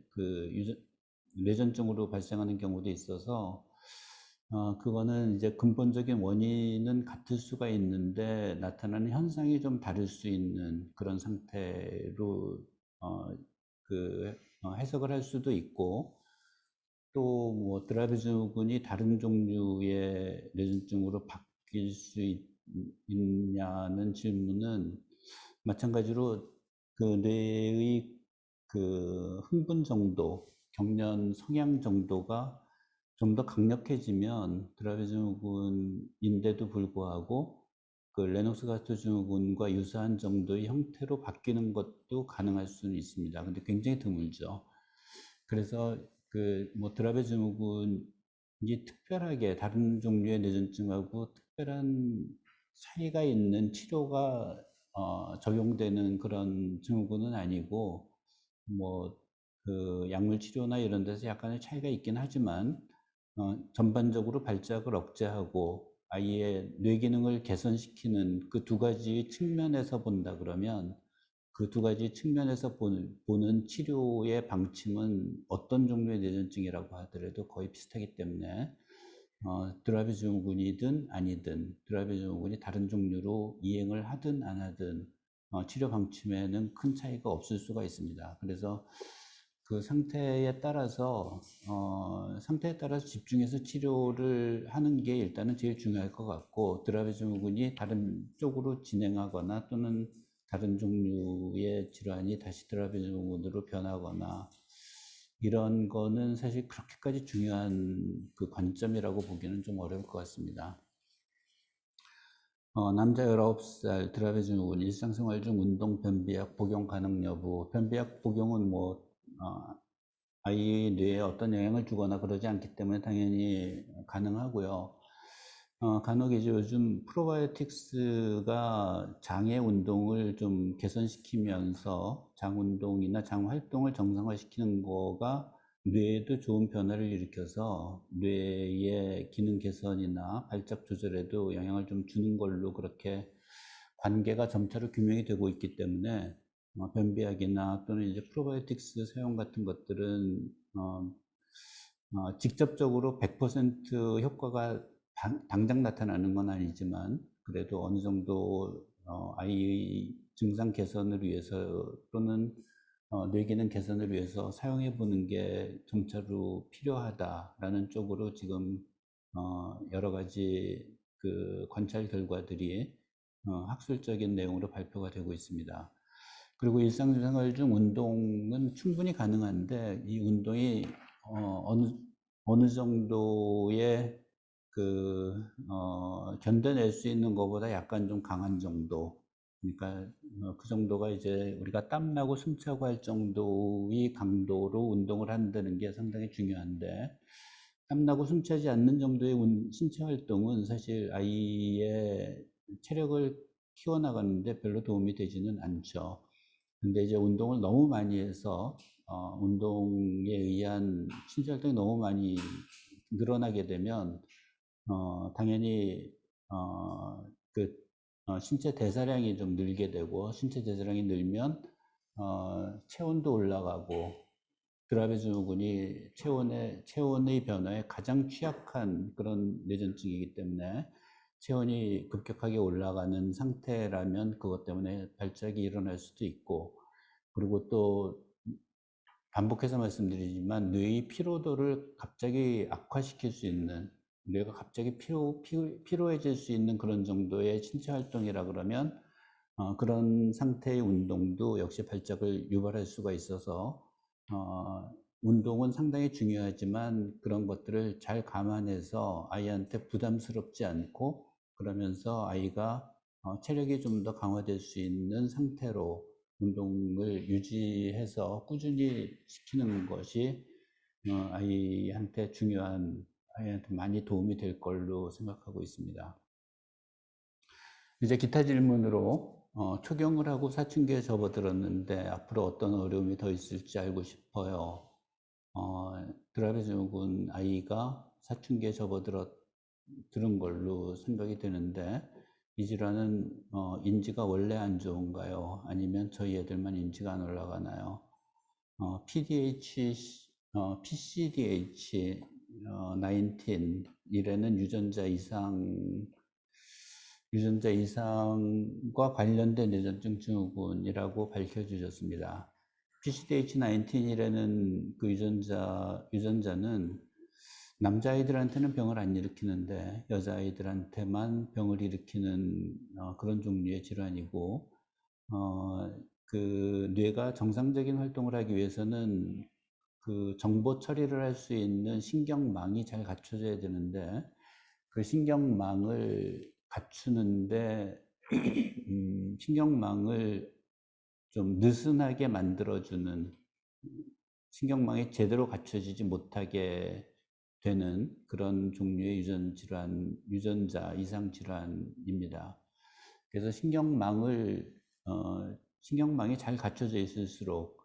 뇌전증으로 발생하는 경우도 있어서, 그거는 이제 근본적인 원인은 같을 수가 있는데 나타나는 현상이 좀 다를 수 있는 그런 상태로 해석을 할 수도 있고, 또 뭐 드라베 증후군이 다른 종류의 뇌전증으로 바뀔 수 있냐는 질문은 마찬가지로 그 뇌의 그 흥분 정도, 경련 성향 정도가 좀 더 강력해지면 드라베 증후군인데도 불구하고 그 레노스 가스트 증후군과 유사한 정도의 형태로 바뀌는 것도 가능할 수는 있습니다. 근데 굉장히 드물죠. 그래서 그 뭐 드라베 증후군이 특별하게 다른 종류의 뇌전증하고 특별한 차이가 있는 치료가 적용되는 그런 증후군은 아니고, 뭐 그 약물 치료나 이런 데서 약간의 차이가 있긴 하지만 전반적으로 발작을 억제하고 아이의 뇌 기능을 개선시키는 그 두 가지 측면에서 본다 그러면, 그 두 가지 측면에서 보는 치료의 방침은 어떤 종류의 뇌전증이라고 하더라도 거의 비슷하기 때문에 드라베 증후군이든 아니든 드라베 증후군이 다른 종류로 이행을 하든 안 하든 치료 방침에는 큰 차이가 없을 수가 있습니다. 그래서 그 상태에 따라서 집중해서 치료를 하는 게 일단은 제일 중요할 것 같고, 드라베 증후군이 다른 쪽으로 진행하거나 또는 다른 종류의 질환이 다시 드라베 증후군으로 변하거나 이런 거는 사실 그렇게까지 중요한 그 관점이라고 보기는 좀 어려울 것 같습니다. 남자 19살 드라베 증후군 일상생활 중 운동 변비약 복용 가능 여부. 변비약 복용은 아이 뇌에 어떤 영향을 주거나 그러지 않기 때문에 당연히 가능하고요. 간혹 이제 요즘 프로바이오틱스가 장의 운동을 좀 개선시키면서 장 운동이나 장 활동을 정상화시키는 거가 뇌에도 좋은 변화를 일으켜서 뇌의 기능 개선이나 발작 조절에도 영향을 좀 주는 걸로 그렇게 관계가 점차로 규명이 되고 있기 때문에 변비약이나 또는 이제 프로바이오틱스 사용 같은 것들은 직접적으로 100% 효과가 당장 나타나는 건 아니지만 그래도 어느 정도 아이의 증상 개선을 위해서 또는 뇌기능 개선을 위해서 사용해 보는 게 점차로 필요하다라는 쪽으로 지금 여러 가지 그 관찰 결과들이 학술적인 내용으로 발표가 되고 있습니다. 그리고 일상생활 중 운동은 충분히 가능한데 이 운동이 어느 정도의 견뎌낼 수 있는 것보다 약간 좀 강한 정도. 그러니까 그 정도가 이제 우리가 땀나고 숨차고 할 정도의 강도로 운동을 한다는 게 상당히 중요한데, 땀나고 숨차지 않는 정도의 신체 활동은 사실 아이의 체력을 키워나가는데 별로 도움이 되지는 않죠. 근데 이제 운동을 너무 많이 해서 운동에 의한 신체 활동이 너무 많이 늘어나게 되면 당연히 신체 대사량이 좀 늘게 되고, 신체 대사량이 늘면 체온도 올라가고, 드라베 증후군이 체온의 변화에 가장 취약한 그런 뇌전증이기 때문에 체온이 급격하게 올라가는 상태라면 그것 때문에 발작이 일어날 수도 있고, 그리고 또 반복해서 말씀드리지만 뇌의 피로도를 갑자기 악화시킬 수 있는, 뇌가 갑자기 피로해질 수 있는 그런 정도의 신체 활동이라 그러면 그런 상태의 운동도 역시 발작을 유발할 수가 있어서 운동은 상당히 중요하지만 그런 것들을 잘 감안해서 아이한테 부담스럽지 않고, 그러면서 아이가 체력이 좀 더 강화될 수 있는 상태로 운동을 유지해서 꾸준히 시키는 것이 아이한테 많이 도움이 될 걸로 생각하고 있습니다. 이제 기타 질문으로 초경을 하고 사춘기에 접어들었는데 앞으로 어떤 어려움이 더 있을지 알고 싶어요. 드라베 증후군 아이가 사춘기에 접어들은 걸로 생각이 되는데, 이 질환은 인지가 원래 안 좋은가요? 아니면 저희 애들만 인지가 안 올라가나요? PCDH 19 이래는 유전자 이상과 관련된 뇌전증 증후군이라고 밝혀주셨습니다. PCDH19이라는 그 유전자는 남자아이들한테는 병을 안 일으키는데 여자아이들한테만 병을 일으키는 그런 종류의 질환이고, 그 뇌가 정상적인 활동을 하기 위해서는 그 정보 처리를 할 수 있는 신경망이 잘 갖춰져야 되는데, 그 신경망을 갖추는데 신경망을 좀 느슨하게 만들어주는, 신경망이 제대로 갖춰지지 못하게 되는 그런 종류의 유전자 이상 질환입니다. 그래서 신경망이 잘 갖춰져 있을수록,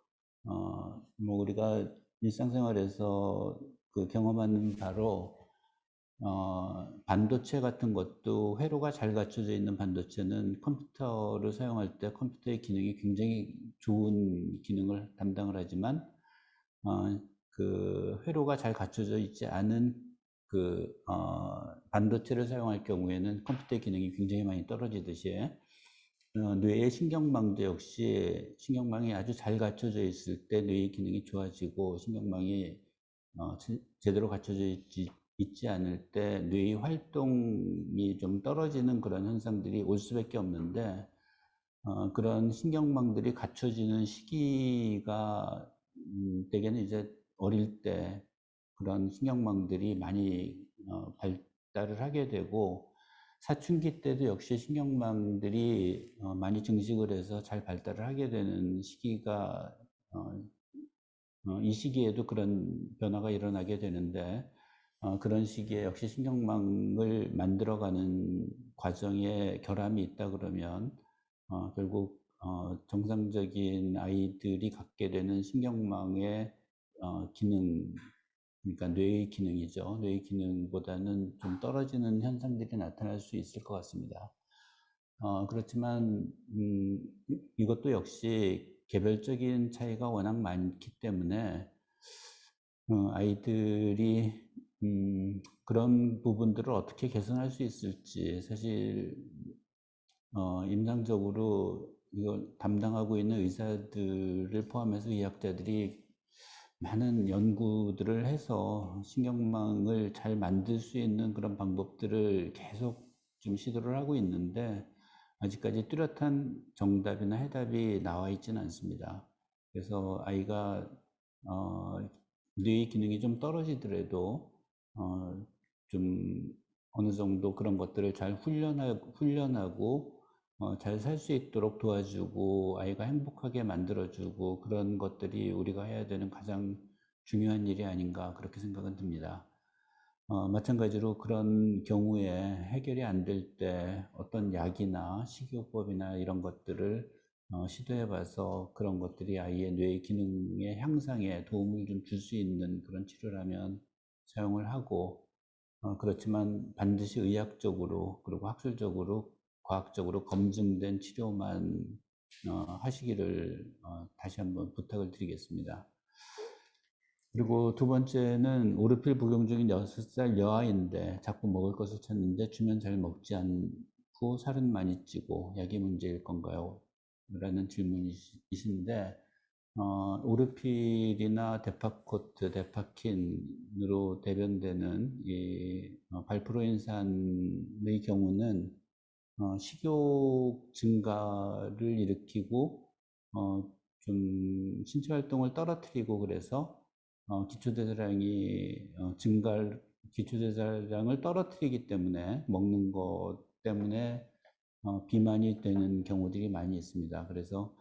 우리가 일상생활에서 그 경험하는 바로, 반도체 같은 것도 회로가 잘 갖춰져 있는 반도체는 컴퓨터를 사용할 때 컴퓨터의 기능이 굉장히 좋은 기능을 담당을 하지만, 그 회로가 잘 갖춰져 있지 않은 반도체를 사용할 경우에는 컴퓨터 기능이 굉장히 많이 떨어지듯이 뇌의 신경망도 역시 신경망이 아주 잘 갖춰져 있을 때 뇌의 기능이 좋아지고 신경망이 제대로 갖춰져 있지 않을 때 뇌의 활동이 좀 떨어지는 그런 현상들이 올 수밖에 없는데 그런 신경망들이 갖춰지는 시기가 대개는 이제 어릴 때 그런 신경망들이 많이 발달을 하게 되고 사춘기 때도 역시 신경망들이 많이 증식을 해서 잘 발달을 하게 되는 시기가 이 시기에도 그런 변화가 일어나게 되는데 그런 시기에 역시 신경망을 만들어가는 과정에 결함이 있다 그러면 결국 정상적인 아이들이 갖게 되는 신경망의 기능, 그러니까 뇌의 기능이죠. 뇌의 기능보다는 좀 떨어지는 현상들이 나타날 수 있을 것 같습니다. 그렇지만 이것도 역시 개별적인 차이가 워낙 많기 때문에 아이들이 그런 부분들을 어떻게 개선할 수 있을지 사실 임상적으로 이걸 담당하고 있는 의사들을 포함해서 의학자들이 많은 연구들을 해서 신경망을 잘 만들 수 있는 그런 방법들을 계속 좀 시도를 하고 있는데 아직까지 뚜렷한 정답이나 해답이 나와 있지는 않습니다. 그래서 아이가 뇌의 기능이 좀 떨어지더라도 좀 어느 정도 그런 것들을 잘 훈련하고 잘 살 수 있도록 도와주고 아이가 행복하게 만들어주고 그런 것들이 우리가 해야 되는 가장 중요한 일이 아닌가 그렇게 생각은 듭니다. 마찬가지로 그런 경우에 해결이 안 될 때 어떤 약이나 식이요법이나 이런 것들을 시도해 봐서 그런 것들이 아이의 뇌 기능의 향상에 도움을 좀 줄 수 있는 그런 치료라면 사용을 하고 그렇지만 반드시 의학적으로 그리고 학술적으로 과학적으로 검증된 치료만 하시기를 다시 한번 부탁을 드리겠습니다. 그리고 두 번째는 오르필 복용 중인 6살 여아인데 자꾸 먹을 것을 찾는데 주면 잘 먹지 않고 살은 많이 찌고 약이 문제일 건가요? 라는 질문이신데 오르필이나 데파코트, 데파킨으로 대변되는 이 발프로인산의 경우는 식욕 증가를 일으키고 좀 신체 활동을 떨어뜨리고 그래서 기초대사량을 떨어뜨리기 때문에 먹는 것 때문에 비만이 되는 경우들이 많이 있습니다. 그래서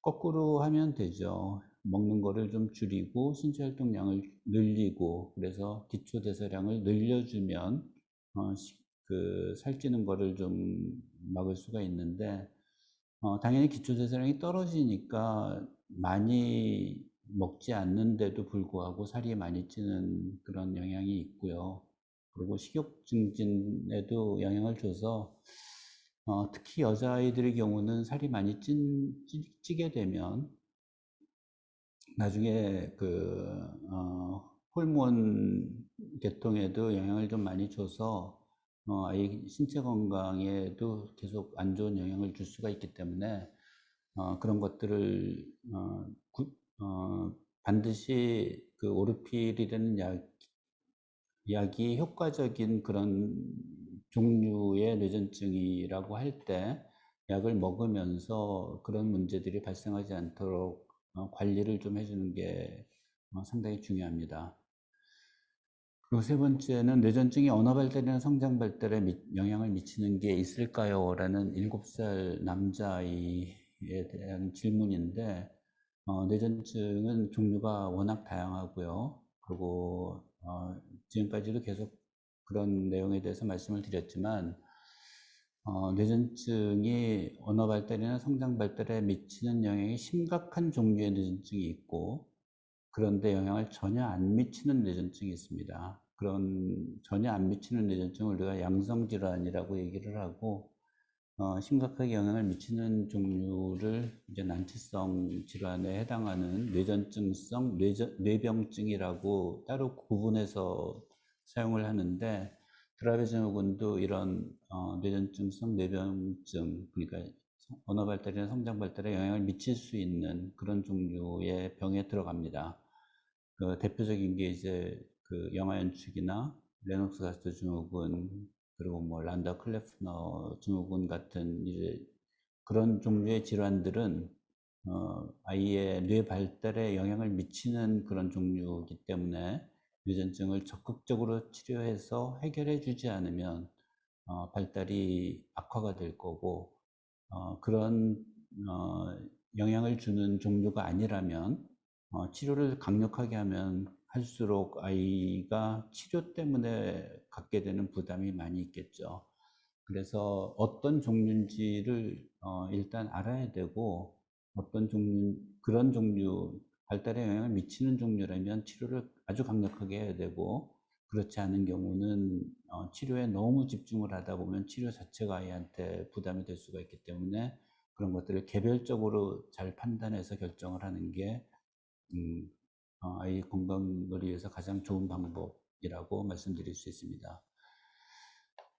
거꾸로 하면 되죠. 먹는 거를 좀 줄이고 신체 활동량을 늘리고 그래서 기초대사량을 늘려주면 살찌는 거를 좀 막을 수가 있는데 당연히 기초대사량이 떨어지니까 많이 먹지 않는데도 불구하고 살이 많이 찌는 그런 영향이 있고요. 그리고 식욕 증진에도 영향을 줘서 특히 여자아이들의 경우는 살이 많이 찌게 되면 나중에 호르몬 계통에도 영향을 좀 많이 줘서 아이 신체 건강에도 계속 안 좋은 영향을 줄 수가 있기 때문에 그런 것들을 반드시 그 오르필이라는 약이 효과적인 그런 종류의 뇌전증이라고 할 때 약을 먹으면서 그런 문제들이 발생하지 않도록 관리를 좀 해주는 게 상당히 중요합니다. 그리고 세 번째는 뇌전증이 언어 발달이나 성장 발달에 영향을 미치는 게 있을까요? 라는 7살 남자아이에 대한 질문인데 뇌전증은 종류가 워낙 다양하고요. 그리고 지금까지도 계속 그런 내용에 대해서 말씀을 드렸지만 뇌전증이 언어 발달이나 성장 발달에 미치는 영향이 심각한 종류의 뇌전증이 있고 그런데 영향을 전혀 안 미치는 뇌전증이 있습니다. 그런 전혀 안 미치는 뇌전증을 우리가 양성질환이라고 얘기를 하고 심각하게 영향을 미치는 종류를 이제 난치성 질환에 해당하는 뇌전증성 뇌병증이라고 따로 구분해서 사용을 하는데 드라베즈노군도 이런 뇌전증성 뇌병증, 그러니까 언어 발달이나 성장 발달에 영향을 미칠 수 있는 그런 종류의 병에 들어갑니다. 그 대표적인 게 이제 그 영화 연출이나 레녹스 가스트 증후군, 그리고 뭐 란다 클레프너 증후군 같은 이제 그런 종류의 질환들은 아이의 뇌 발달에 영향을 미치는 그런 종류이기 때문에 뇌전증을 적극적으로 치료해서 해결해 주지 않으면 발달이 악화가 될 거고, 그런 영향을 주는 종류가 아니라면 치료를 강력하게 하면 할수록 아이가 치료 때문에 갖게 되는 부담이 많이 있겠죠. 그래서 어떤 종류인지를 일단 알아야 되고, 어떤 종류, 그런 종류, 발달에 영향을 미치는 종류라면 치료를 아주 강력하게 해야 되고, 그렇지 않은 경우는 치료에 너무 집중을 하다 보면 치료 자체가 아이한테 부담이 될 수가 있기 때문에 그런 것들을 개별적으로 잘 판단해서 결정을 하는 게 아이 건강을 위해서 가장 좋은 방법이라고 말씀드릴 수 있습니다.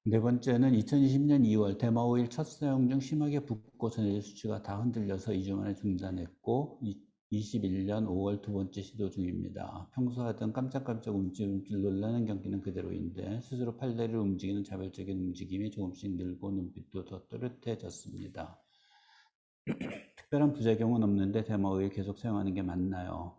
네 번째는 2020년 2월 대마오일 첫 사용 중 심하게 붓고 전해질 수치가 다 흔들려서 2주 만에 중단했고 21년 5월 두 번째 시도 중입니다. 평소 하던 깜짝깜짝 움찔움찔 놀라는 경기는 그대로인데 스스로 팔다리를 움직이는 자발적인 움직임이 조금씩 늘고 눈빛도 더 또렷해졌습니다. 특별한 부작용은 없는데 대마오일 계속 사용하는 게 맞나요?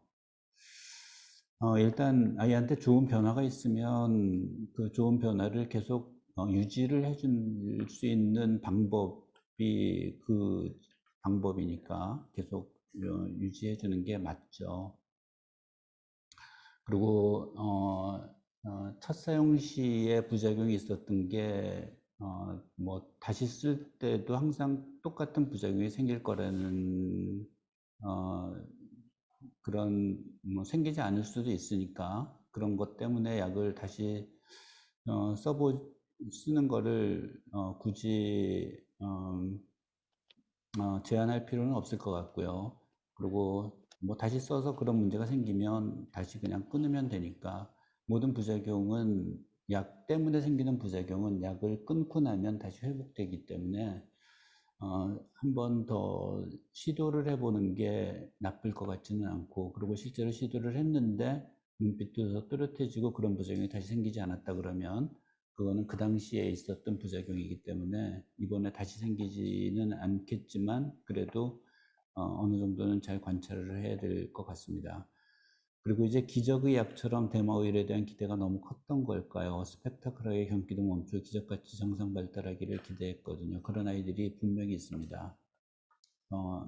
일단 아이한테 좋은 변화가 있으면 그 좋은 변화를 계속 유지를 해줄 수 있는 방법이 그 방법이니까 계속 유지해 주는 게 맞죠. 그리고 첫 사용 시에 부작용이 있었던 게 뭐 다시 쓸 때도 항상 똑같은 부작용이 생길 거라는 그런 뭐 생기지 않을 수도 있으니까 그런 것 때문에 약을 다시 쓰는 거를 굳이 제한할 필요는 없을 것 같고요. 그리고 뭐 다시 써서 그런 문제가 생기면 다시 그냥 끊으면 되니까 모든 부작용은 약 때문에 생기는 부작용은 약을 끊고 나면 다시 회복되기 때문에 한 번 더 시도를 해보는 게 나쁠 것 같지는 않고, 그리고 실제로 시도를 했는데 눈빛도 더 또렷해지고 그런 부작용이 다시 생기지 않았다 그러면 그거는 그 당시에 있었던 부작용이기 때문에 이번에 다시 생기지는 않겠지만 그래도 어느 정도는 잘 관찰을 해야 될 것 같습니다. 그리고 이제 기적의 약처럼 대마오일에 대한 기대가 너무 컸던 걸까요? 스펙타클하게 경기도 멈추 기적같이 정상 발달하기를 기대했거든요. 그런 아이들이 분명히 있습니다.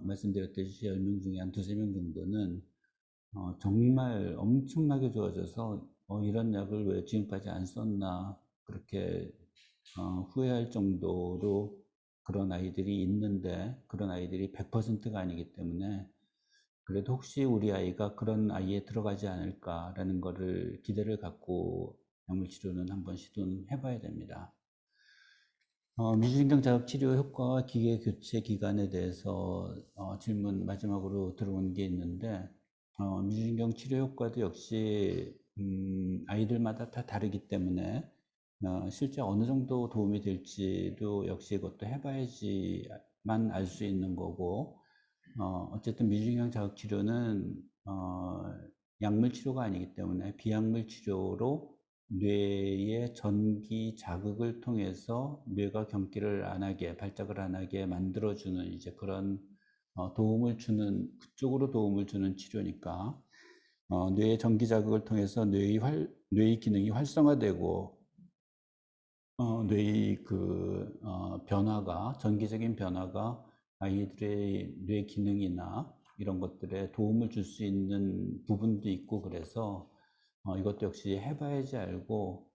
말씀드렸듯이 10명 중에 한 두세 명 정도는 정말 엄청나게 좋아져서 이런 약을 왜 지금까지 안 썼나 그렇게 후회할 정도로 그런 아이들이 있는데 그런 아이들이 100%가 아니기 때문에 그래도 혹시 우리 아이가 그런 아이에 들어가지 않을까라는 거를 기대를 갖고 약물 치료는 한번 시도는 해봐야 됩니다. 미주신경 자극 치료 효과와 기계 교체 기간에 대해서 질문 마지막으로 들어온 게 있는데 미주신경 치료 효과도 역시 아이들마다 다 다르기 때문에 실제 어느 정도 도움이 될지도 역시 이것도 해봐야지만 알 수 있는 거고 어쨌든 미주신경 자극 치료는 약물 치료가 아니기 때문에 비약물 치료로 뇌의 전기 자극을 통해서 뇌가 경기를 안 하게, 발작을 안 하게 만들어주는 이제 그런 도움을 주는, 그쪽으로 도움을 주는 치료니까 뇌의 전기 자극을 통해서 뇌의 기능이 활성화되고 뇌의 그 변화가, 전기적인 변화가 아이들의 뇌 기능이나 이런 것들에 도움을 줄 수 있는 부분도 있고 그래서 이것도 역시 해봐야지 알고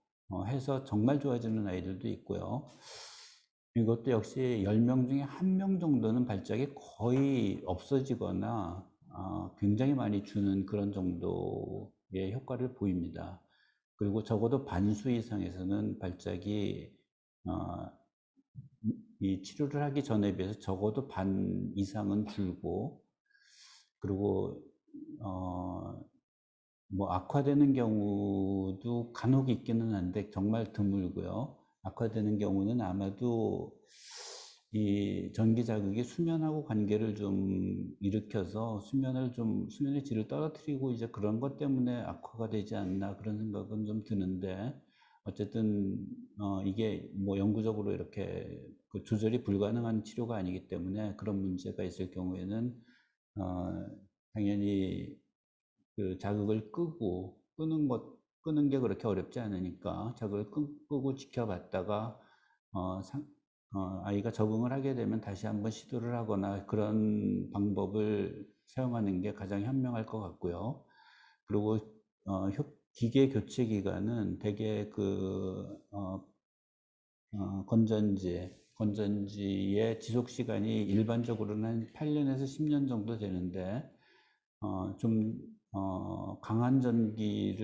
해서 정말 좋아지는 아이들도 있고요. 이것도 역시 10명 중에 1명 정도는 발작이 거의 없어지거나 굉장히 많이 주는 그런 정도의 효과를 보입니다. 그리고 적어도 반수 이상에서는 발작이 이 치료를 하기 전에 비해서 적어도 반 이상은 줄고 그리고 뭐 악화되는 경우도 간혹 있기는 한데 정말 드물고요. 악화되는 경우는 아마도 이 전기 자극이 수면하고 관계를 좀 일으켜서 수면의 질을 떨어뜨리고 이제 그런 것 때문에 악화가 되지 않나 그런 생각은 좀 드는데 어쨌든 이게 뭐 영구적으로 이렇게 그 조절이 불가능한 치료가 아니기 때문에 그런 문제가 있을 경우에는 어, 당연히 그 자극을 끄는 게 그렇게 어렵지 않으니까 자극을 끄고 지켜봤다가 어, 상- 아이가 적응을 하게 되면 다시 한번 시도를 하거나 그런 방법을 사용하는 게 가장 현명할 것 같고요. 그리고 기계 교체 기간은 대개 건전지의 지속 시간이 일반적으로는 한 8년에서 10년 정도 되는데 강한 전기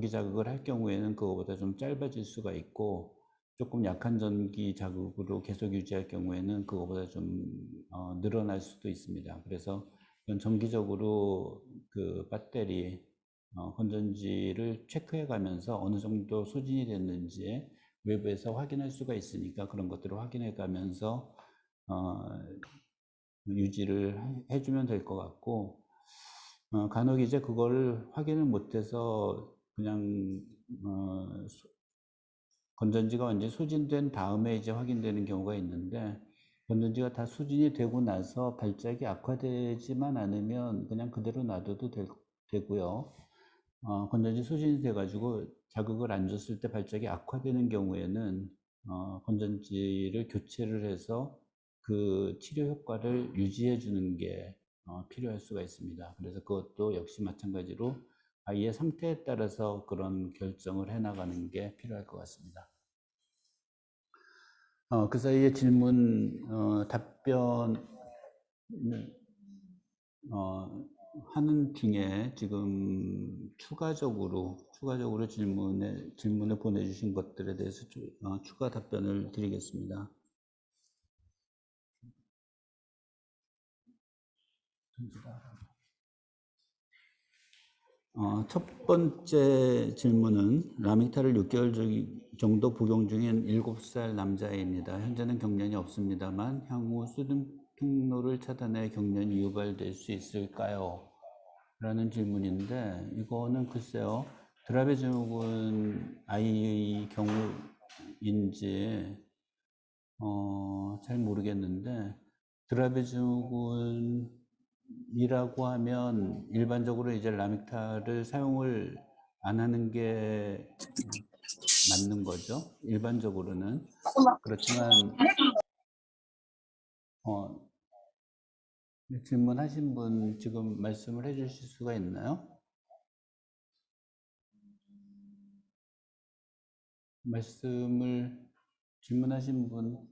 자극을 할 경우에는 그거보다 좀 짧아질 수가 있고, 조금 약한 전기 자극으로 계속 유지할 경우에는 그거보다 좀 늘어날 수도 있습니다. 그래서 이건 정기적으로 그 배터리, 건전지를 체크해 가면서 어느 정도 소진이 됐는지 외부에서 확인할 수가 있으니까 그런 것들을 확인해 가면서 어, 유지를 해주면 될 것 같고, 간혹 이제 그걸 확인을 못해서 그냥 건전지가 완전히 소진된 다음에 이제 확인되는 경우가 있는데, 건전지가 다 소진이 되고 나서 발작이 악화되지만 않으면 그냥 그대로 놔둬도 되고요. 건전지 소진이 돼가지고 자극을 안 줬을 때 발작이 악화되는 경우에는 건전지를 교체를 해서 그 치료 효과를 유지해 주는 게 필요할 수가 있습니다. 그래서 그것도 역시 마찬가지로 아이의 상태에 따라서 그런 결정을 해 나가는 게 필요할 것 같습니다. 그 사이에 답변 하는 중에 지금 추가적으로 질문을 보내주신 것들에 대해서 추가 답변을 드리겠습니다. 첫 번째 질문은 라미타를 6개월 정도 복용 중인 7살 남자입니다. 현재는 경련이 없습니다만 향후 수둔통로를 차단해 경련이 유발될 수 있을까요? 라는 질문인데 이거는 글쎄요. 드라베 증후군 아이의 경우인지 잘 모르겠는데 드라베 증후군이라고 하면 일반적으로 이제 라믹타를 사용을 안 하는 게 맞는 거죠. 일반적으로는. 그렇지만 어, 질문하신 분 지금 말씀을 해 주실 수가 있나요? 질문하신 분.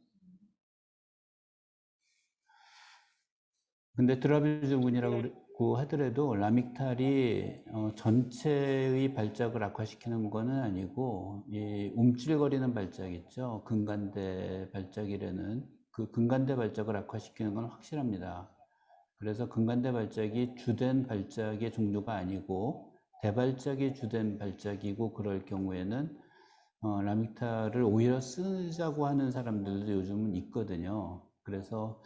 근데 드라베 증후군이라고 하더라도 라믹탈이 전체의 발작을 악화시키는 거는 아니고 이 움찔거리는 발작 있죠. 근간대 발작이라는 그 근간대 발작을 악화시키는 건 확실합니다. 그래서 근간대 발작이 주된 발작의 종류가 아니고 대발작이 주된 발작이고 그럴 경우에는 라믹타를 오히려 쓰자고 하는 사람들도 요즘은 있거든요. 그래서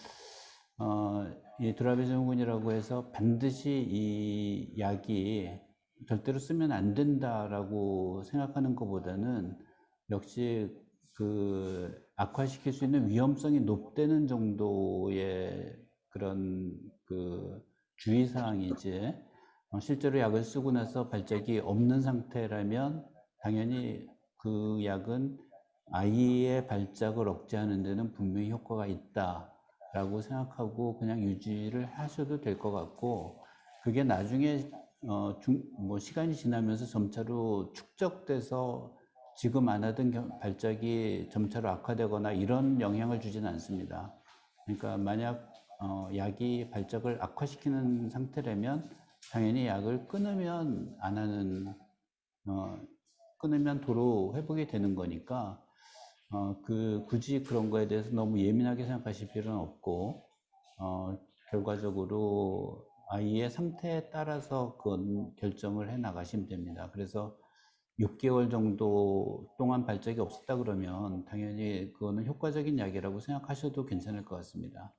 이 드라베 증후군이라고 해서 반드시 이 약이 절대로 쓰면 안 된다라고 생각하는 것보다는 역시 그 악화시킬 수 있는 위험성이 높다는 정도의 그런 그 주의사항이지 실제로 약을 쓰고 나서 발작이 없는 상태라면 당연히 그 약은 아이의 발작을 억제하는 데는 분명히 효과가 있다라고 생각하고 그냥 유지를 하셔도 될 것 같고 그게 나중에 뭐 시간이 지나면서 점차로 축적돼서 지금 안 하던 발작이 점차로 악화되거나 이런 영향을 주지는 않습니다. 그러니까 만약 약이 발작을 악화시키는 상태라면 당연히 약을 끊으면 안 하는 끊으면 도로 회복이 되는 거니까 굳이 그런 거에 대해서 너무 예민하게 생각하실 필요는 없고 결과적으로 아이의 상태에 따라서 그건 결정을 해 나가시면 됩니다. 그래서 6개월 정도 동안 발작이 없었다 그러면 당연히 그거는 효과적인 약이라고 생각하셔도 괜찮을 것 같습니다.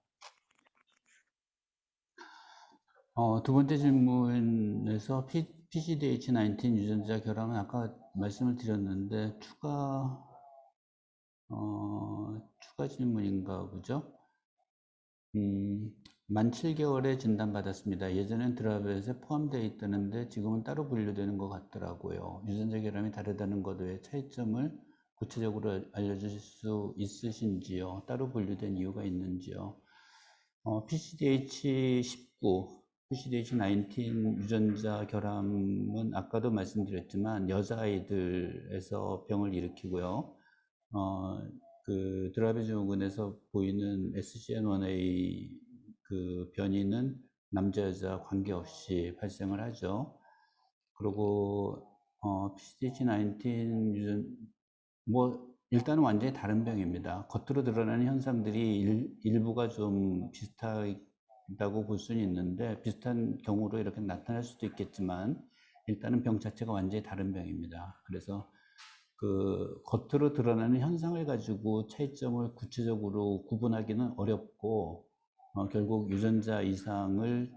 두 번째 질문에서 PCDH19 유전자 결함은 아까 말씀을 드렸는데 추가 질문인가 보죠? 만 7개월에 진단받았습니다. 예전엔 드라벳에 포함되어 있다는데 지금은 따로 분류되는 것 같더라고요. 유전자 결함이 다르다는 것 외에 차이점을 구체적으로 알려주실 수 있으신지요? 따로 분류된 이유가 있는지요? PCDH19, PCDH19 유전자 결함은 아까도 말씀드렸지만 여자아이들에서 병을 일으키고요. 그 드라베 증후군에서 보이는 SCN1A 그 변이는 남자 여자 관계없이 발생을 하죠. 그리고 PCDH19 일단은 완전히 다른 병입니다. 겉으로 드러나는 현상들이 일부가 좀 비슷하다고 볼 수는 있는데 비슷한 경우로 이렇게 나타날 수도 있겠지만 일단은 병 자체가 완전히 다른 병입니다. 그래서 그 겉으로 드러나는 현상을 가지고 차이점을 구체적으로 구분하기는 어렵고 결국 유전자 이상을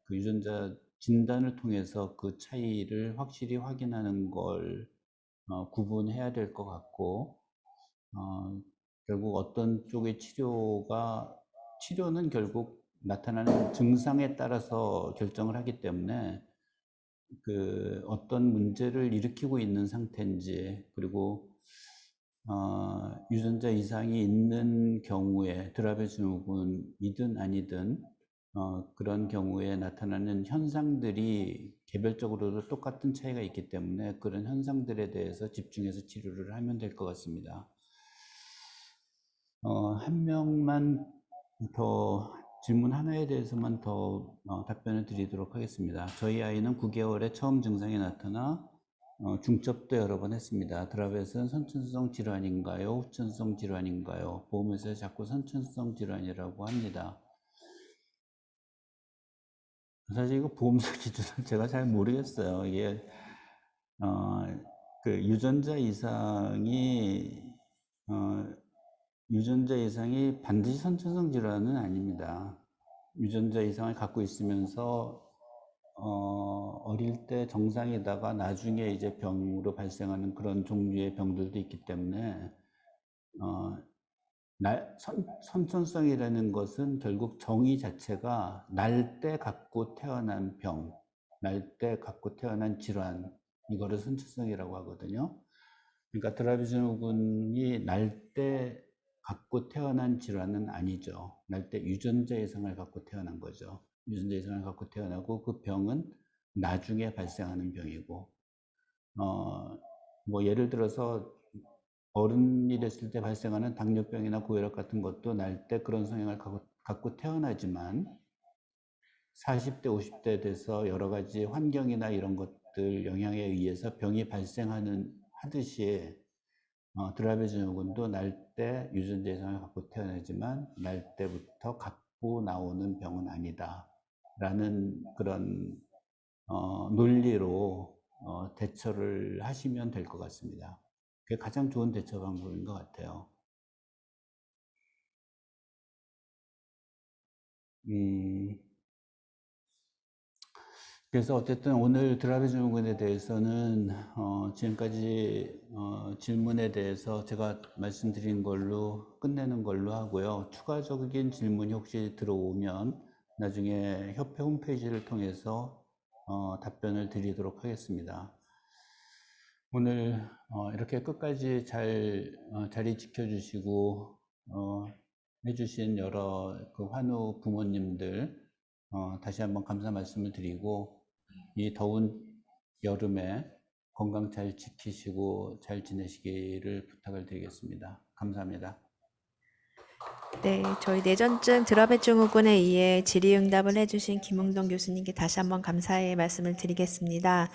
그 유전자 진단을 통해서 그 차이를 확실히 확인하는 걸 구분해야 될 것 같고 결국 어떤 쪽의 치료는 결국 나타나는 증상에 따라서 결정을 하기 때문에 그 어떤 문제를 일으키고 있는 상태인지 그리고 유전자 이상이 있는 경우에 드라베 증후군이든 아니든 그런 경우에 나타나는 현상들이 개별적으로도 똑같은 차이가 있기 때문에 그런 현상들에 대해서 집중해서 치료를 하면 될 것 같습니다. 한 명만 더 질문 하나에 대해서만 더 답변을 드리도록 하겠습니다. 저희 아이는 9개월에 처음 증상이 나타나 중첩도 여러 번 했습니다. 드라벳은 선천성 질환인가요? 후천성 질환인가요? 보험에서 자꾸 선천성 질환이라고 합니다. 사실 이거 보험사 기준은 제가 잘 모르겠어요. 이게 그 유전자 이상이 반드시 선천성 질환은 아닙니다. 유전자 이상을 갖고 있으면서 어릴 때 정상이다가 나중에 이제 병으로 발생하는 그런 종류의 병들도 있기 때문에 선천성이라는 것은 결국 정의 자체가 날 때 갖고 태어난 병, 날 때 갖고 태어난 질환, 이거를 선천성이라고 하거든요. 그러니까 드라베 증후군이 날 때 갖고 태어난 질환은 아니죠. 날 때 유전자 이상을 갖고 태어난 거죠. 유전자 이상을 갖고 태어나고 그 병은 나중에 발생하는 병이고, 뭐 예를 들어서 어른이 됐을 때 발생하는 당뇨병이나 고혈압 같은 것도 날 때 그런 성향을 갖고 태어나지만 40대, 50대 돼서 여러 가지 환경이나 이런 것들 영향에 의해서 병이 하듯이 드라베 증후군도 날 때 유전자 이상을 갖고 태어나지만 날 때부터 갖고 나오는 병은 아니다 라는 그런 논리로 대처를 하시면 될 것 같습니다. 그게 가장 좋은 대처 방법인 것 같아요. 그래서 어쨌든 오늘 드라베 증후군에 대해서는 지금까지 질문에 대해서 제가 말씀드린 걸로 끝내는 걸로 하고요. 추가적인 질문이 혹시 들어오면 나중에 협회 홈페이지를 통해서 답변을 드리도록 하겠습니다. 오늘 이렇게 끝까지 자리 지켜주시고 해주신 여러 그 환우 부모님들 다시 한번 감사 말씀을 드리고 이 더운 여름에 건강 잘 지키시고 잘 지내시기를 부탁을 드리겠습니다. 감사합니다. 네, 저희 뇌전증 드라베 증후군에 의해 질의응답을 해주신 김웅동 교수님께 다시 한번 감사의 말씀을 드리겠습니다.